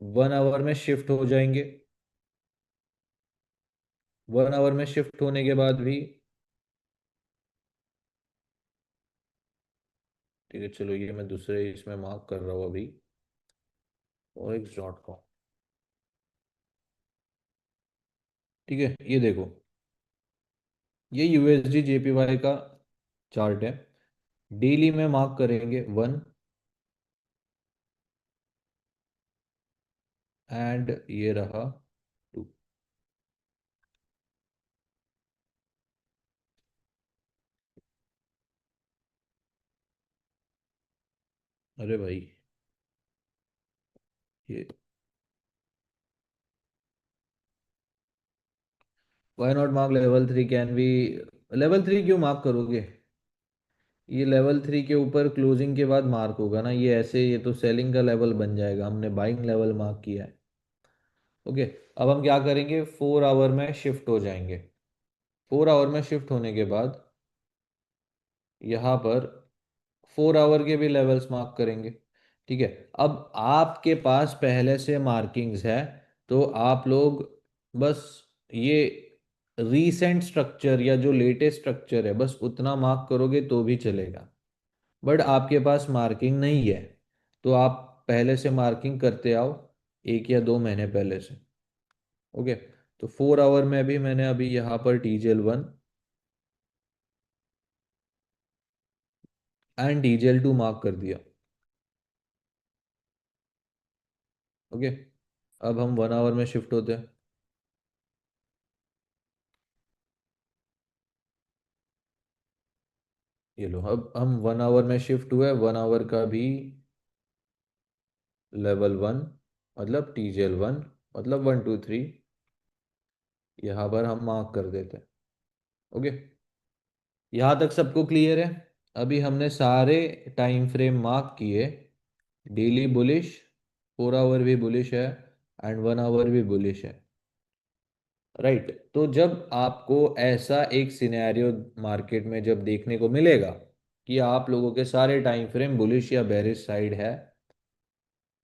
A: 1 आवर में शिफ्ट हो जाएंगे। 1 आवर में शिफ्ट होने के बाद भी, ठीक है, चलो ये मैं दूसरे इसमें मार्क कर रहा हूँ अभी, OX.com। ठीक है, ये देखो, ये USD JPY का चार्ट है। डेली में मार्क करेंगे 1, एंड ये रहा 2। अरे भाई, ये why not mark level 3 can be? Level 3 क्यों मार्क करोगे? ये लेवल 3 के ऊपर क्लोजिंग के बाद मार्क होगा ना, ये ऐसे, ये तो सेलिंग का लेवल बन जाएगा, हमने बाइंग लेवल मार्क किया है। ओके, अब हम क्या करेंगे? 4 आवर में शिफ्ट हो जाएंगे। 4 आवर में शिफ्ट होने के बाद यहाँ पर 4 आवर के भी लेवल्स मार्क करेंगे। ठीक है, अब आपके पास पहले से मार्किंग्स है, तो आप लोग बस ये रीसेंट स्ट्रक्चर या जो लेटेस्ट स्ट्रक्चर है बस उतना मार्क करोगे तो भी चलेगा। बट आपके पास मार्किंग नहीं है, तो आप पहले से मार्किंग करते आओ, 1 या 2 महीने पहले से। ओके, तो 4 आवर में भी मैंने अभी यहाँ पर TGL 1 एंड TGL 2 मार्क कर दिया। ओके, अब हम 1 आवर में शिफ्ट होते हैं। ये लो, अब हम 1 आवर में शिफ्ट हुए, 1 आवर का भी लेवल 1, मतलब TGL 1, मतलब 1 2 3, यहाँ पर हम मार्क कर देते हैं। ओके, यहाँ तक सबको क्लियर है? अभी हमने सारे टाइम फ्रेम मार्क किए, डेली बुलिश, 4 आवर भी बुलिश है, एंड 1 आवर भी बुलिश है। राइट, तो जब आपको ऐसा एक सिनेरियो मार्केट में जब देखने को मिलेगा कि आप लोगों के सारे टाइम फ्रेम बुलिश या बेरिश साइड है,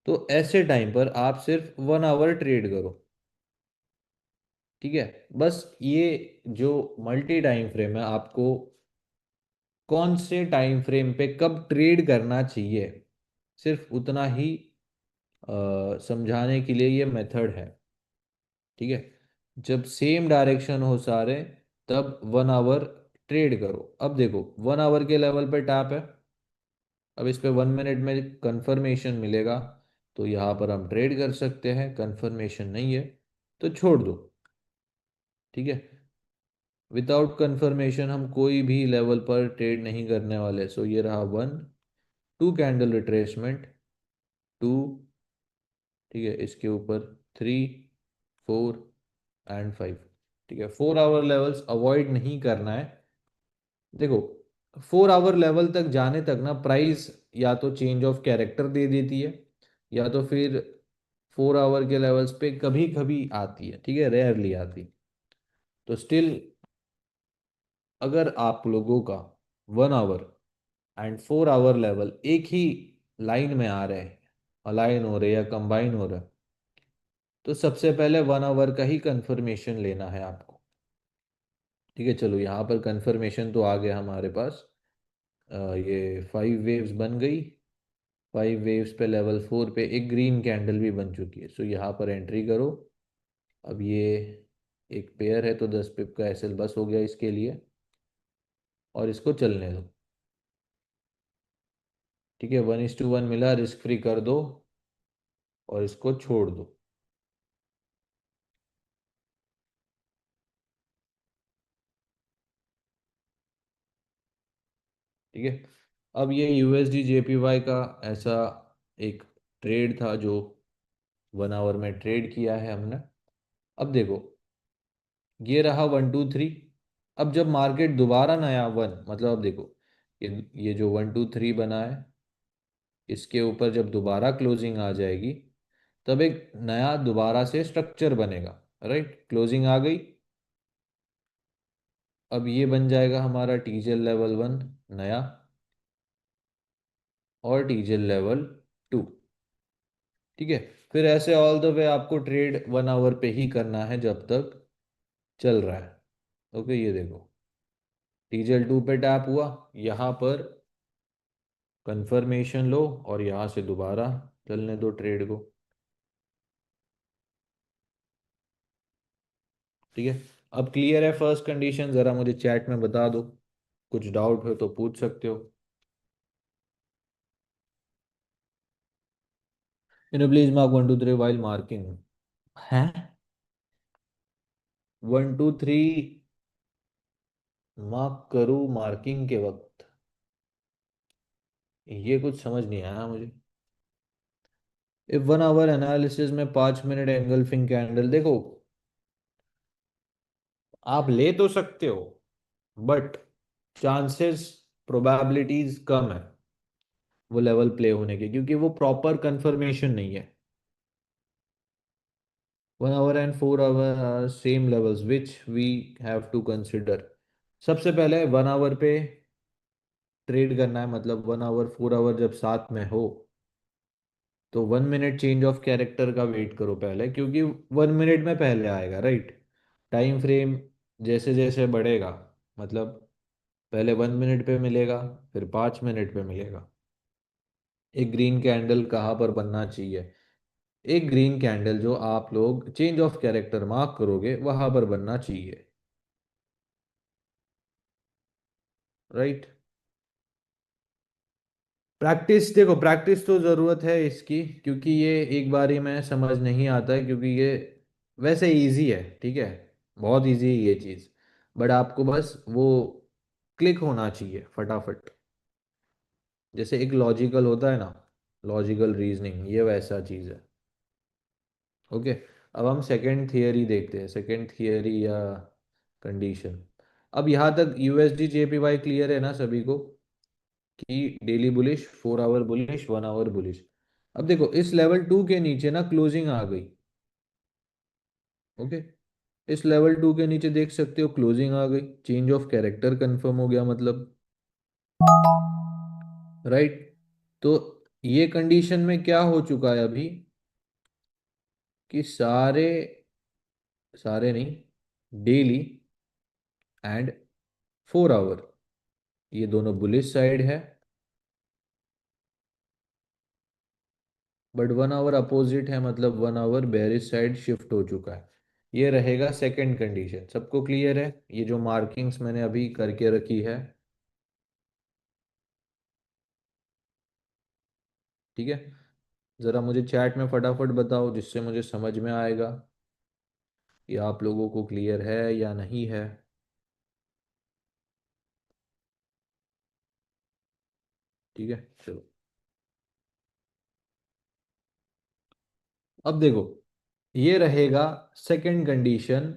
A: तो ऐसे टाइम पर आप सिर्फ 1 आवर ट्रेड करो। ठीक है, बस ये जो मल्टी टाइम फ्रेम है, आपको कौन से टाइम फ्रेम पे कब ट्रेड करना चाहिए, सिर्फ उतना ही समझाने के लिए ये मेथड है। ठीक है, जब सेम डायरेक्शन हो सारे, तब 1 आवर ट्रेड करो। अब देखो 1 आवर के लेवल पे टैप है। अब इस पे 1 मिनट में कंफर्मेशन मिलेगा, तो यहाँ पर हम ट्रेड कर सकते हैं। कंफर्मेशन नहीं है तो छोड़ दो। ठीक है, विदाउट कंफर्मेशन हम कोई भी लेवल पर ट्रेड नहीं करने वाले। सो ये रहा 1, 2 कैंडल रिट्रेसमेंट, 2, ठीक है, इसके ऊपर 3, 4 एंड 5। ठीक है, 4 आवर लेवल्स अवॉइड नहीं करना है। देखो 4 आवर लेवल तक जाने तक ना प्राइस या तो चेंज ऑफ कैरेक्टर दे देती है, या तो फिर 4 आवर के लेवल्स पे कभी कभी आती है, ठीक है, रेयरली आती। तो स्टिल अगर आप लोगों का 1 आवर एंड 4 आवर लेवल एक ही लाइन में आ रहे हैं, अलाइन हो रहे या कंबाइन हो रहे हैं, तो सबसे पहले 1 आवर का ही कंफर्मेशन लेना है आपको। ठीक है, चलो यहाँ पर कंफर्मेशन तो आ गया हमारे पास। ये 5 वेव्स बन गई। 5 वेव्स पे लेवल 4 पे एक ग्रीन कैंडल भी बन चुकी है। सो यहाँ पर एंट्री करो। अब ये एक पेयर है तो 10 पिप का एसएल बस हो गया इसके लिए, और इसको चलने दो। ठीक है, 1:1 मिला, रिस्क फ्री कर दो और इसको छोड़ दो। ठीक है, अब ये यूएसडी जेपीवाई का ऐसा एक ट्रेड था जो 1 आवर में ट्रेड किया है हमने। अब देखो ये रहा 1 2 3। अब जब मार्केट दोबारा नया वन, मतलब अब देखो ये जो 1 2 3 बना है, इसके ऊपर जब दोबारा क्लोजिंग आ जाएगी, तब एक नया दोबारा से स्ट्रक्चर बनेगा। राइट, क्लोजिंग आ गई। अब ये बन जाएगा हमारा टीजेल लेवल 1 नया, और टीजेल लेवल 2। ठीक है, फिर ऐसे ऑल द वे आपको ट्रेड 1 आवर पे ही करना है जब तक चल रहा है। ओके, ये देखो टीजेल 2 पे टैप हुआ, यहाँ पर कंफर्मेशन लो और यहाँ से दोबारा चलने दो ट्रेड को। ठीक है, अब क्लियर है फर्स्ट कंडीशन? ज़रा मुझे चैट में बता दो, कुछ डाउट हो तो पूछ सकते हो। Please mark 1 2 3 while marking. है 1 2 3 मार्क करूँ मार्किंग के वक्त? ये कुछ समझ नहीं आया मुझे। इफ 1 आवर एनालिसिस में 5 मिनट एंगल्फिंग कैंडल, देखो आप ले तो सकते हो, बट चांसेस, प्रोबेबिलिटीज कम है वो लेवल प्ले होने के, क्योंकि वो प्रॉपर कंफर्मेशन नहीं है। 1 hour and 4 hour are same levels which we have to consider. सबसे पहले 1 आवर पे ट्रेड करना है, मतलब 1 आवर 4 आवर जब साथ में हो, तो 1 मिनट चेंज ऑफ कैरेक्टर का वेट करो पहले, क्योंकि 1 मिनट में पहले आएगा। राइट, टाइम फ्रेम जैसे जैसे बढ़ेगा, मतलब पहले 1 मिनट पे मिलेगा, फिर 5 मिनट पे मिलेगा। एक ग्रीन कैंडल कहाँ पर बनना चाहिए? एक ग्रीन कैंडल जो आप लोग चेंज ऑफ कैरेक्टर मार्क करोगे वहां पर बनना चाहिए। राइट, प्रैक्टिस, देखो प्रैक्टिस तो ज़रूरत है इसकी, क्योंकि ये एक बारी में समझ नहीं आता है, क्योंकि ये वैसे इजी है। ठीक है, बहुत इजी है ये चीज़, बट आपको बस वो क्लिक होना चाहिए फटाफट। जैसे एक लॉजिकल होता है ना, लॉजिकल रीजनिंग, ये वैसा चीज़ है। ओके, अब हम सेकंड थियरी देखते हैं, सेकंड थियरी या कंडीशन। अब यहाँ तक यूएसडी जेपीवाई क्लियर है ना सभी को, कि daily bullish, 4 hour bullish, 1 hour bullish. अब देखो इस लेवल 2 के नीचे ना क्लोजिंग आ गई। ओके, इस लेवल 2 के नीचे देख सकते हो क्लोजिंग आ गई, चेंज ऑफ कैरेक्टर कंफर्म हो गया मतलब। राइट, तो ये कंडीशन में क्या हो चुका है अभी, कि सारे, सारे नहीं, डेली एंड 4 आवर, ये दोनों बुलिश साइड है, बट 1 आवर अपोजिट है, मतलब 1 आवर बेरिश साइड शिफ्ट हो चुका है। ये रहेगा सेकंड कंडीशन। सबको क्लियर है? ये जो मार्किंग्स मैंने अभी करके रखी है, ठीक है। ज़रा मुझे चैट में फटाफट बताओ, जिससे मुझे समझ में आएगा कि आप लोगों को क्लियर है या नहीं है। ठीक है, चलो। अब देखो, ये रहेगा second condition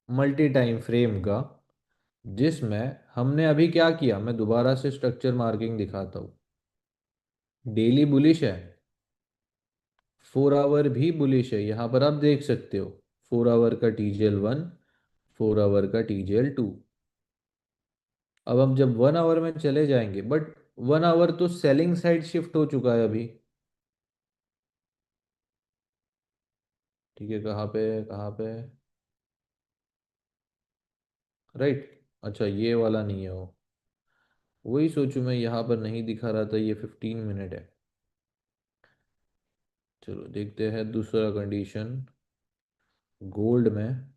A: multi time frame का, जिसमें हमने अभी क्या किया, मैं दोबारा से स्ट्रक्चर मार्किंग दिखाता हूँ। डेली बुलिश है, 4 आवर भी बुलिश है, यहाँ पर आप देख सकते हो। 4 आवर का TGL 1, 4 आवर का TGL 2। अब हम जब 1 आवर में चले जाएंगे, बट 1 आवर तो सेलिंग साइड शिफ्ट हो चुका है अभी। ठीक है, कहाँ पे, कहाँ पे? राइट, अच्छा ये वाला नहीं है वो। वही सोचूं मैं, यहाँ पर नहीं दिखा रहा था, ये 15 मिनट है। चलो देखते हैं दूसरा कंडीशन गोल्ड में।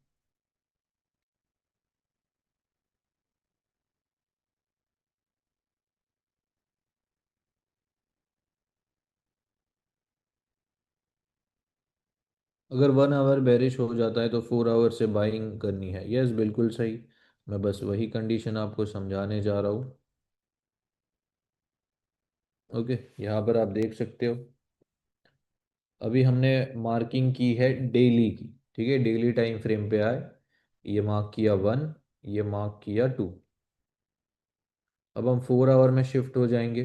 A: अगर 1 आवर बेरिश हो जाता है तो 4 आवर से बाइंग करनी है। यस, बिल्कुल सही। मैं बस वही कंडीशन आपको समझाने जा रहा हूँ। ओके, यहाँ पर आप देख सकते हो, अभी हमने मार्किंग की है डेली की। ठीक है, डेली टाइम फ्रेम पे आए, ये मार्क किया 1, ये मार्क किया 2। अब हम 4 आवर में शिफ्ट हो जाएंगे।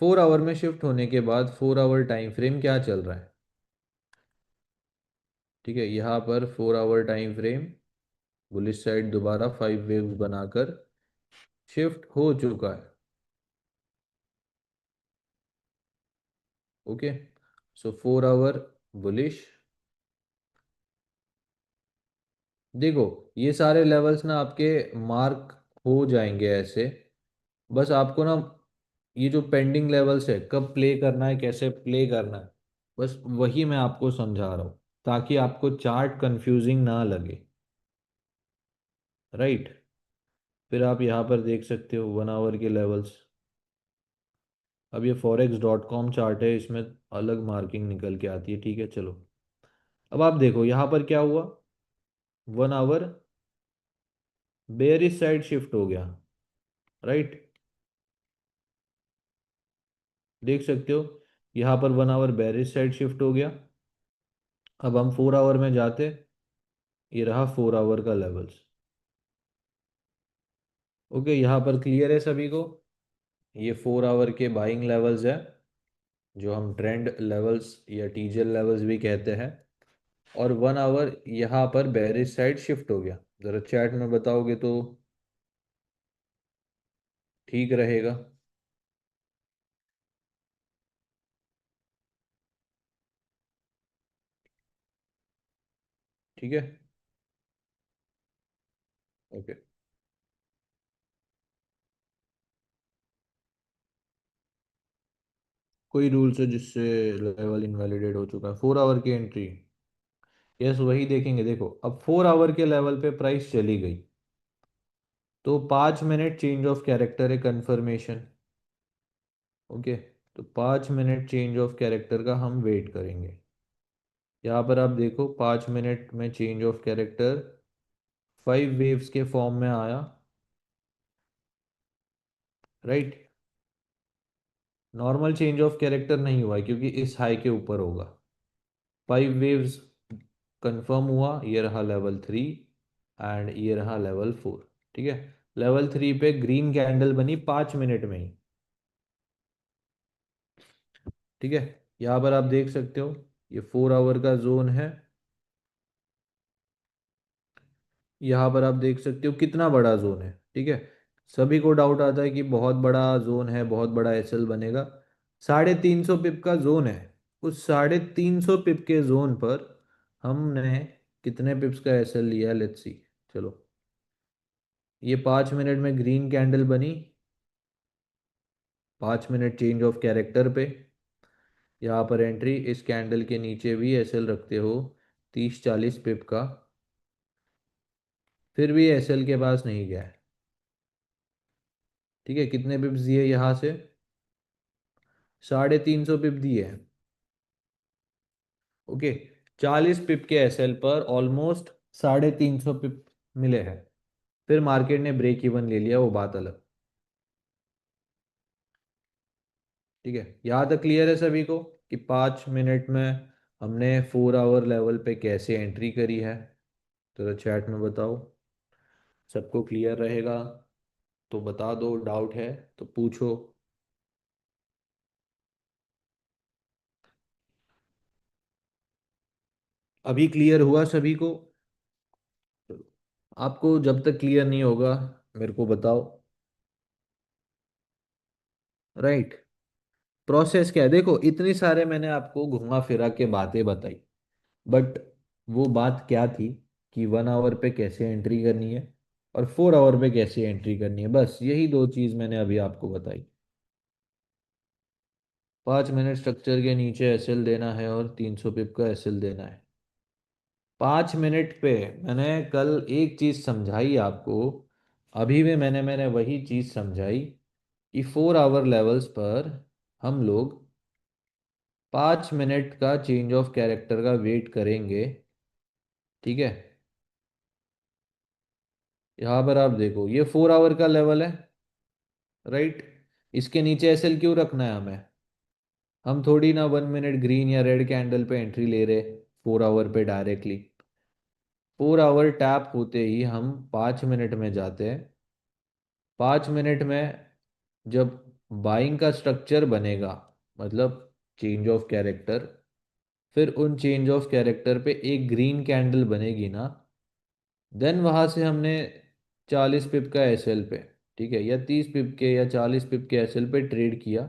A: 4 आवर में शिफ्ट होने के बाद 4 आवर टाइम फ्रेम क्या चल रहा है? ठीक है, यहाँ पर 4 hour time frame bullish side दोबारा 5 वेव्स बनाकर शिफ्ट हो चुका है। Okay, so 4 hour bullish. देखो, ये सारे लेवल्स ना आपके मार्क हो जाएंगे ऐसे। बस आपको ना ये जो पेंडिंग लेवल्स है, कब प्ले करना है, कैसे प्ले करना है, बस वही मैं आपको समझा रहा हूँ, ताकि आपको चार्ट कंफ्यूजिंग ना लगे। राइट, फिर आप यहाँ पर देख सकते हो 1 आवर के लेवल्स। अब ये forex.com चार्ट है, इसमें अलग मार्किंग निकल के आती है। ठीक है, चलो। अब आप देखो यहाँ पर क्या हुआ, 1 आवर बेयरिश साइड शिफ्ट हो गया। राइट, देख सकते हो, यहाँ पर 1 आवर बेयरिश साइड शिफ्ट हो गया। अब हम 4 आवर में जाते, ये रहा 4 आवर का लेवल्स। ओके, यहाँ पर क्लियर है सभी को? ये 4 आवर के बाइंग लेवल्स है, जो हम ट्रेंड लेवल्स या टीजल लेवल्स भी कहते हैं। और 1 आवर यहाँ पर बेरिश साइड शिफ्ट हो गया। ज़रा चैट में बताओगे तो ठीक रहेगा। ठीक है, ओके। कोई रूल्स है जिससे लेवल इनवैलिडेट हो चुका है? 4 आवर की एंट्री, यस वही देखेंगे। देखो, अब 4 आवर के लेवल पे प्राइस चली गई, तो 5 मिनट चेंज ऑफ कैरेक्टर है कंफर्मेशन। ओके, तो 5 मिनट चेंज ऑफ कैरेक्टर का हम वेट करेंगे। यहाँ पर आप देखो, 5 मिनट में चेंज ऑफ कैरेक्टर 5 वेव्स के फॉर्म में आया। Right, normal change of character नहीं हुआ है, क्योंकि इस हाई के ऊपर होगा। 5 वेव्स कंफर्म हुआ, ये रहा लेवल 3 एंड ये रहा लेवल 4। ठीक है, लेवल 3 पे ग्रीन कैंडल बनी 5 मिनट में ही। ठीक है, यहाँ पर आप देख सकते हो, ये 4 आवर का जोन है। यहाँ पर आप देख सकते हो कितना बड़ा जोन है। ठीक है, सभी को डाउट आता है कि बहुत बड़ा जोन है, बहुत बड़ा एसएल बनेगा। 350 पिप का जोन है। उस 350 पिप के जोन पर हमने कितने पिप्स का एसएल लिया है, लेट्स सी। चलो, ये 5 मिनट में ग्रीन कैंडल बनी, 5 मिनट चेंज ऑफ कैरेक्टर पे। यहाँ पर एंट्री, इस कैंडल के नीचे भी एसएल रखते हो 30-40 पिप का, फिर भी एसएल के पास नहीं गया है। ठीक है, कितने पिप्स दिए यहाँ से? 350 पिप दिए हैं। ओके, 40 पिप के एसएल पर ऑलमोस्ट 350 पिप मिले हैं। फिर मार्केट ने ब्रेक इवन ले लिया, वो बात अलग। ठीक है, यहाँ तक क्लियर है सभी को कि 5 मिनट में हमने 4 आवर लेवल पे कैसे एंट्री करी है? तो चैट में बताओ, सबको क्लियर रहेगा तो बता दो, डाउट है तो पूछो। अभी क्लियर हुआ सभी को? आपको जब तक क्लियर नहीं होगा मेरे को बताओ। राइट, प्रोसेस क्या है? देखो, इतनी सारे मैंने आपको घुमा फिरा के बातें बताई, बट वो बात क्या थी कि 1 आवर पे कैसे एंट्री करनी है और 4 आवर पे कैसे एंट्री करनी है, बस यही दो चीज मैंने अभी आपको बताई। 5 मिनट स्ट्रक्चर के नीचे एसएल देना है और 300 पिप का एसएल देना है। 5 मिनट पे मैंने कल एक चीज समझाई आपको, अभी भी मैंने वही चीज समझाई कि 4 आवर लेवल्स पर हम लोग 5 मिनट का चेंज ऑफ कैरेक्टर का वेट करेंगे। ठीक है, यहाँ पर आप देखो ये 4 आवर का लेवल है, राइट? इसके नीचे एसएल क्यों रखना है हमें? हम थोड़ी ना 1 मिनट ग्रीन या रेड कैंडल पे एंट्री ले रहे 4 आवर पे डायरेक्टली। 4 आवर टैप होते ही हम 5 मिनट में जाते हैं। 5 मिनट में जब बाइंग का स्ट्रक्चर बनेगा, मतलब चेंज ऑफ कैरेक्टर, फिर उन चेंज ऑफ कैरेक्टर पे एक ग्रीन कैंडल बनेगी ना, देन वहां से हमने 40 पिप का एसएल पे, ठीक है, या 30 पिप के या 40 पिप के एसएल पे ट्रेड किया,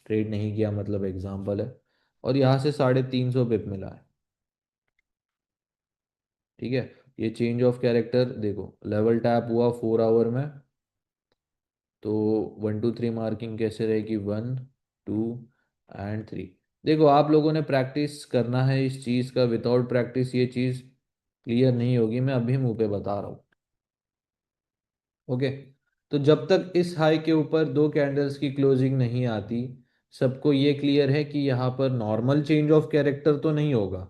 A: ट्रेड नहीं किया मतलब एग्जाम्पल है, और यहाँ से 350 पिप मिला है। ठीक है, ये चेंज ऑफ कैरेक्टर देखो, लेवल टैप हुआ 4 आवर में, तो 1 2 3 मार्किंग कैसे रहेगी? 1 2 एंड 3। देखो, आप लोगों ने प्रैक्टिस करना है इस चीज़ का, विदाउट प्रैक्टिस ये चीज़ क्लियर नहीं होगी, मैं अभी मुंह पे बता रहा हूँ। ओके, तो जब तक इस हाई के ऊपर दो कैंडल्स की क्लोजिंग नहीं आती, सबको ये क्लियर है कि यहाँ पर नॉर्मल चेंज ऑफ कैरेक्टर तो नहीं होगा।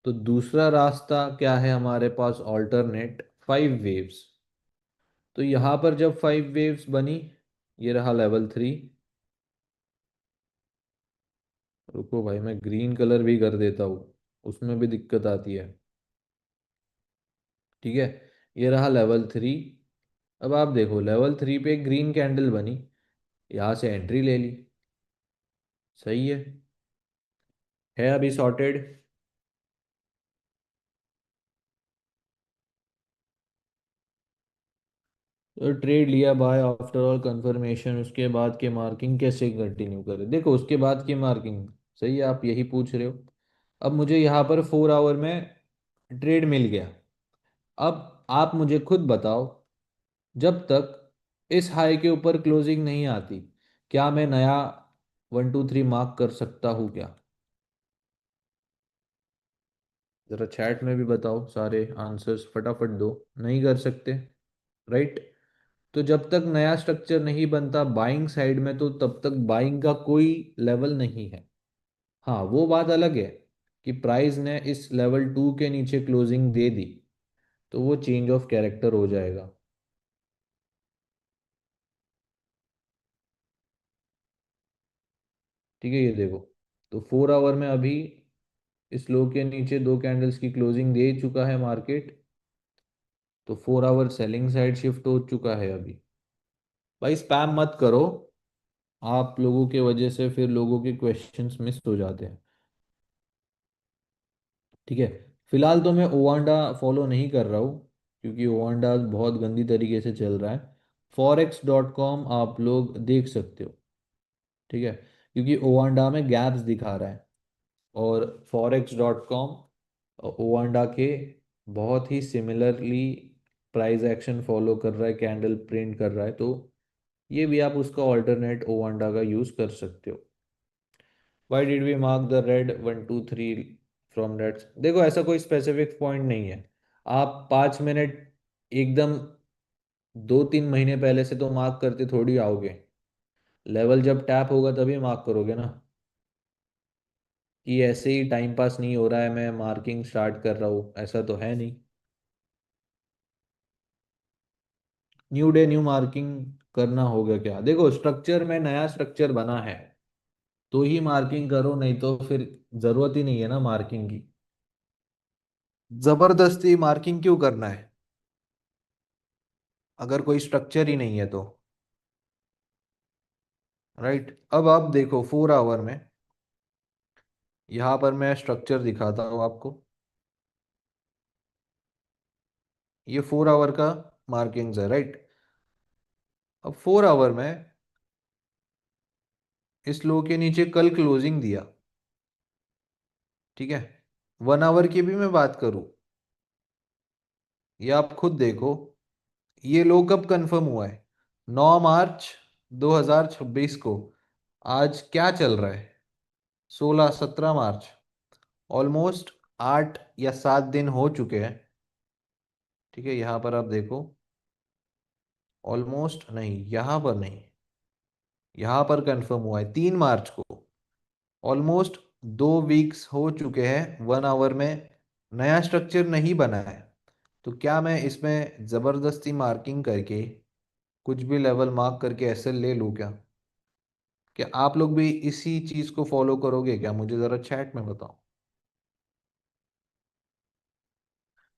A: तो दूसरा रास्ता क्या है हमारे पास? Alternate 5 waves. तो यहाँ पर जब 5 वेव्स बनी, ये रहा लेवल 3। रुको भाई, मैं ग्रीन कलर भी कर देता हूँ, उसमें भी दिक्कत आती है। ठीक है, ये रहा लेवल 3। अब आप देखो, लेवल 3 पे एक ग्रीन कैंडल बनी, यहाँ से एंट्री ले ली। सही है अभी सॉर्टेड। तो ट्रेड लिया बाय आफ्टर ऑल कंफर्मेशन, उसके बाद की मार्किंग कैसे कंटिन्यू करें? देखो, उसके बाद की मार्किंग सही है, आप यही पूछ रहे हो। अब मुझे यहाँ पर 4 आवर में ट्रेड मिल गया। अब आप मुझे खुद बताओ, जब तक इस हाई के ऊपर क्लोजिंग नहीं आती, क्या मैं नया 1 2 3 मार्क कर सकता हूँ क्या? जरा चैट में भी बताओ, सारे आंसर्स फटाफट दो। नहीं कर सकते, राइट? तो जब तक नया स्ट्रक्चर नहीं बनता बाइंग साइड में, तो तब तक बाइंग का कोई लेवल नहीं है। हाँ, वो बात अलग है कि प्राइस ने इस लेवल 2 के नीचे क्लोजिंग दे दी, तो वो चेंज ऑफ कैरेक्टर हो जाएगा। ठीक है, ये देखो, तो 4 आवर में अभी इस लो के नीचे दो कैंडल्स की क्लोजिंग दे चुका है मार्केट, तो 4 आवर सेलिंग साइड शिफ्ट हो चुका है अभी। भाई स्पैम मत करो, आप लोगों के वजह से फिर लोगों के क्वेश्चंस मिस हो जाते हैं। ठीक है, फिलहाल तो मैं ओवांडा फॉलो नहीं कर रहा हूँ, क्योंकि ओवांडा बहुत गंदी तरीके से चल रहा है। forex.com आप लोग देख सकते हो। ठीक है, क्योंकि ओवांडा में गैप्स दिखा रहा है, और forex.com ओवांडा के बहुत ही सिमिलरली प्राइस एक्शन फॉलो कर रहा है, कैंडल प्रिंट कर रहा है, तो ये भी आप उसका ऑल्टरनेट ओवांडा का यूज़ कर सकते हो। Why did we mark the red 1 2 3 from that, देखो ऐसा कोई स्पेसिफिक पॉइंट नहीं है। आप 5 मिनट एकदम 2-3 महीने पहले से तो मार्क करते थोड़ी आओगे। लेवल जब टैप होगा तभी मार्क करोगे ना, कि ऐसे ही टाइम पास नहीं हो रहा है मैं मार्किंग स्टार्ट कर रहा हूँ, ऐसा तो है नहीं। न्यू डे न्यू मार्किंग करना होगा क्या, देखो स्ट्रक्चर में नया स्ट्रक्चर बना है तो ही मार्किंग करो, नहीं तो फिर जरूरत ही नहीं है ना मार्किंग की। जबरदस्ती मार्किंग क्यों करना है अगर कोई स्ट्रक्चर ही नहीं है तो। राइट, अब आप देखो 4 आवर में, यहाँ पर मैं स्ट्रक्चर दिखाता हूँ आपको। ये 4 आवर का मार्किंग्स है, राइट। अब 4 आवर में इस लो के नीचे कल क्लोजिंग दिया, ठीक है। 1 आवर की भी मैं बात करूं, ये आप खुद देखो, ये लो कब कंफर्म हुआ है, 9 मार्च 2026 को। आज क्या चल रहा है, 16-17 मार्च, ऑलमोस्ट 8 या 7 दिन हो चुके हैं, ठीक है। यहाँ पर आप देखो, ऑलमोस्ट नहीं, यहाँ पर नहीं, यहाँ पर कंफर्म हुआ है 3 मार्च को। ऑलमोस्ट 2 वीक्स हो चुके हैं, 1 आवर में नया स्ट्रक्चर नहीं बना है। तो क्या मैं इसमें ज़बरदस्ती मार्किंग करके कुछ भी लेवल मार्क करके ऐसे ले लूँ क्या? क्या आप लोग भी इसी चीज़ को फॉलो करोगे क्या, मुझे ज़रा चैट में बताओ।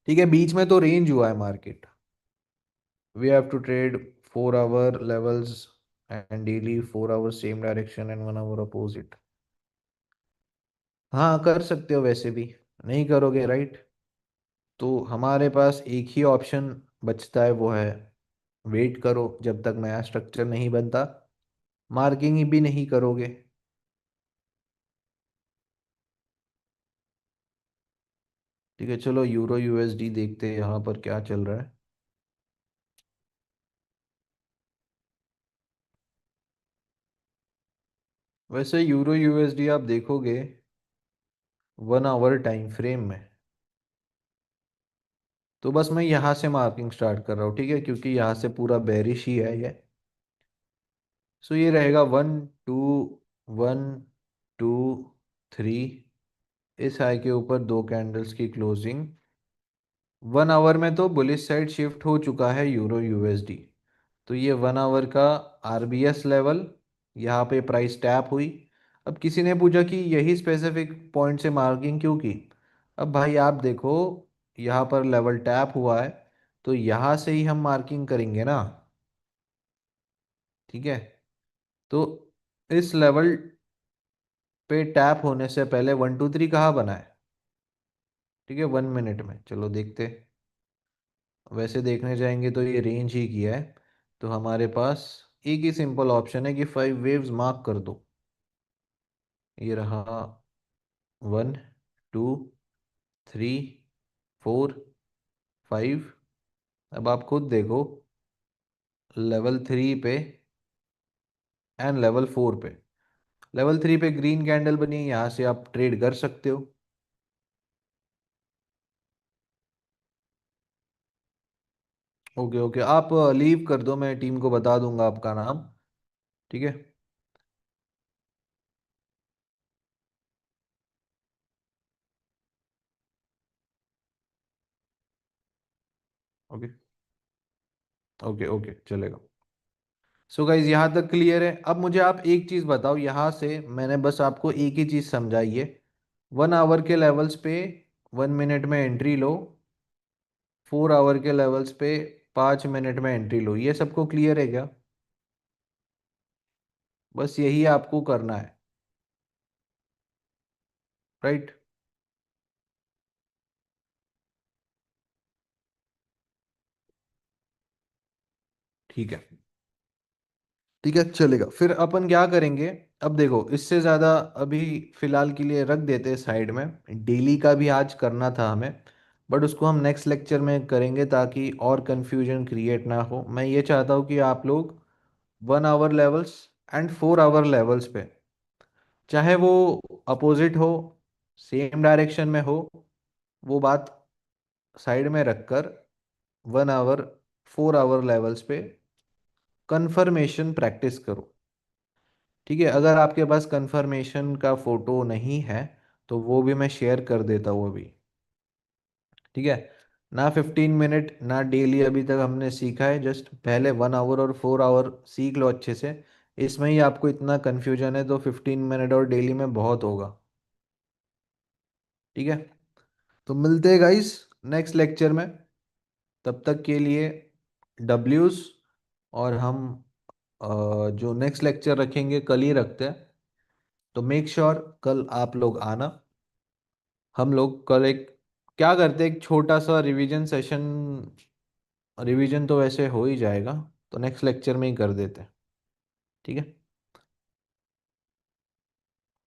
A: ठीक है, बीच में तो रेंज हुआ है market, we have to trade 4 hour levels and daily 4 hour same direction and 1 hour opposite. हाँ कर सकते हो वैसे भी, नहीं करोगे राइट। तो हमारे पास एक ही ऑप्शन बचता है, वो है वेट करो जब तक नया स्ट्रक्चर नहीं बनता, मार्किंग ही भी नहीं करोगे। ठीक है, चलो यूरो यूएसडी देखते हैं यहाँ पर क्या चल रहा है। वैसे यूरो यूएसडी आप देखोगे 1 आवर टाइम फ्रेम में, तो बस मैं यहाँ से मार्किंग स्टार्ट कर रहा हूँ, ठीक है, क्योंकि यहाँ से पूरा बेरिश ही है ये। सो ये रहेगा 1 2 1 2 3, इस हाई के ऊपर 2 कैंडल्स की क्लोजिंग। 1 आवर में तो बुलिश साइड शिफ्ट हो चुका है यूरो यूएसडी। तो ये 1 आवर का आरबीएस लेवल, यहाँ पे प्राइस टैप हुई। अब किसी ने पूछा कि यही स्पेसिफिक पॉइंट से मार्किंग क्यों की। अब भाई आप देखो, यहाँ पर लेवल टैप हुआ है तो यहाँ से ही हम मार्किंग करेंगे ना, ठीक है। तो इस लेवल पे टैप होने से पहले 1 2 3 कहाँ बना है, ठीक है, 1 मिनट में, चलो देखते। वैसे देखने जाएंगे तो ये रेंज ही किया है, तो हमारे पास एक ही सिंपल ऑप्शन है कि 5 वेव्स मार्क कर दो। ये रहा 1 2 3 4 5। अब आप खुद देखो, लेवल 3 पे एंड लेवल 4 पे। लेवल 3 पे ग्रीन कैंडल बनी है, यहाँ से आप ट्रेड कर सकते हो। ओके ओके, आप लीव कर दो, मैं टीम को बता दूंगा आपका नाम, ठीक है। ओके ओके ओके चलेगा। सो गाइज यहाँ तक क्लियर है। अब मुझे आप एक चीज़ बताओ, यहाँ से मैंने बस आपको एक ही चीज़ समझाई है, 1 आवर के लेवल्स पे 1 मिनट में एंट्री लो, 4 आवर के लेवल्स पे 5 मिनट में एंट्री लो, ये सबको क्लियर है क्या? बस यही आपको करना है, राइट। ठीक है, ठीक है चलेगा। फिर अपन क्या करेंगे, अब देखो इससे ज़्यादा अभी फिलहाल के लिए रख देते हैं साइड में। डेली का भी आज करना था हमें, बट उसको हम नेक्स्ट लेक्चर में करेंगे ताकि और कंफ्यूजन क्रिएट ना हो। मैं ये चाहता हूँ कि आप लोग 1 hour levels and 4 hour levels पे, चाहे वो अपोजिट हो, सेम डायरेक्शन में हो, वो बात साइड में रखकर 1 आवर 4 आवर लेवल्स पे कंफर्मेशन प्रैक्टिस करो। ठीक है, अगर आपके पास कंफर्मेशन का फोटो नहीं है तो वो भी मैं शेयर कर देता हूँ अभी। ठीक है, ना 15 मिनट ना डेली अभी तक हमने सीखा है, जस्ट पहले 1 आवर और 4 आवर सीख लो अच्छे से। इसमें ही आपको इतना कन्फ्यूजन है तो 15 मिनट और डेली में बहुत होगा। ठीक है, तो मिलते हैं गाइस नेक्स्ट लेक्चर में। तब तक के लिए डब्ल्यूज, और हम जो नेक्स्ट लेक्चर रखेंगे कल ही रखते हैं। तो मेक श्योर कल आप लोग आना। हम लोग कल एक क्या करते हैं, एक छोटा सा रिवीजन सेशन। रिवीजन तो वैसे हो ही जाएगा, तो नेक्स्ट लेक्चर में ही कर देते हैं। ठीक है,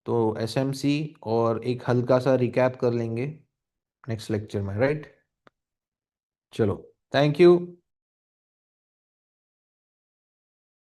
A: तो एसएमसी और एक हल्का सा रिकैप कर लेंगे नेक्स्ट लेक्चर में, राइट। चलो, थैंक यू।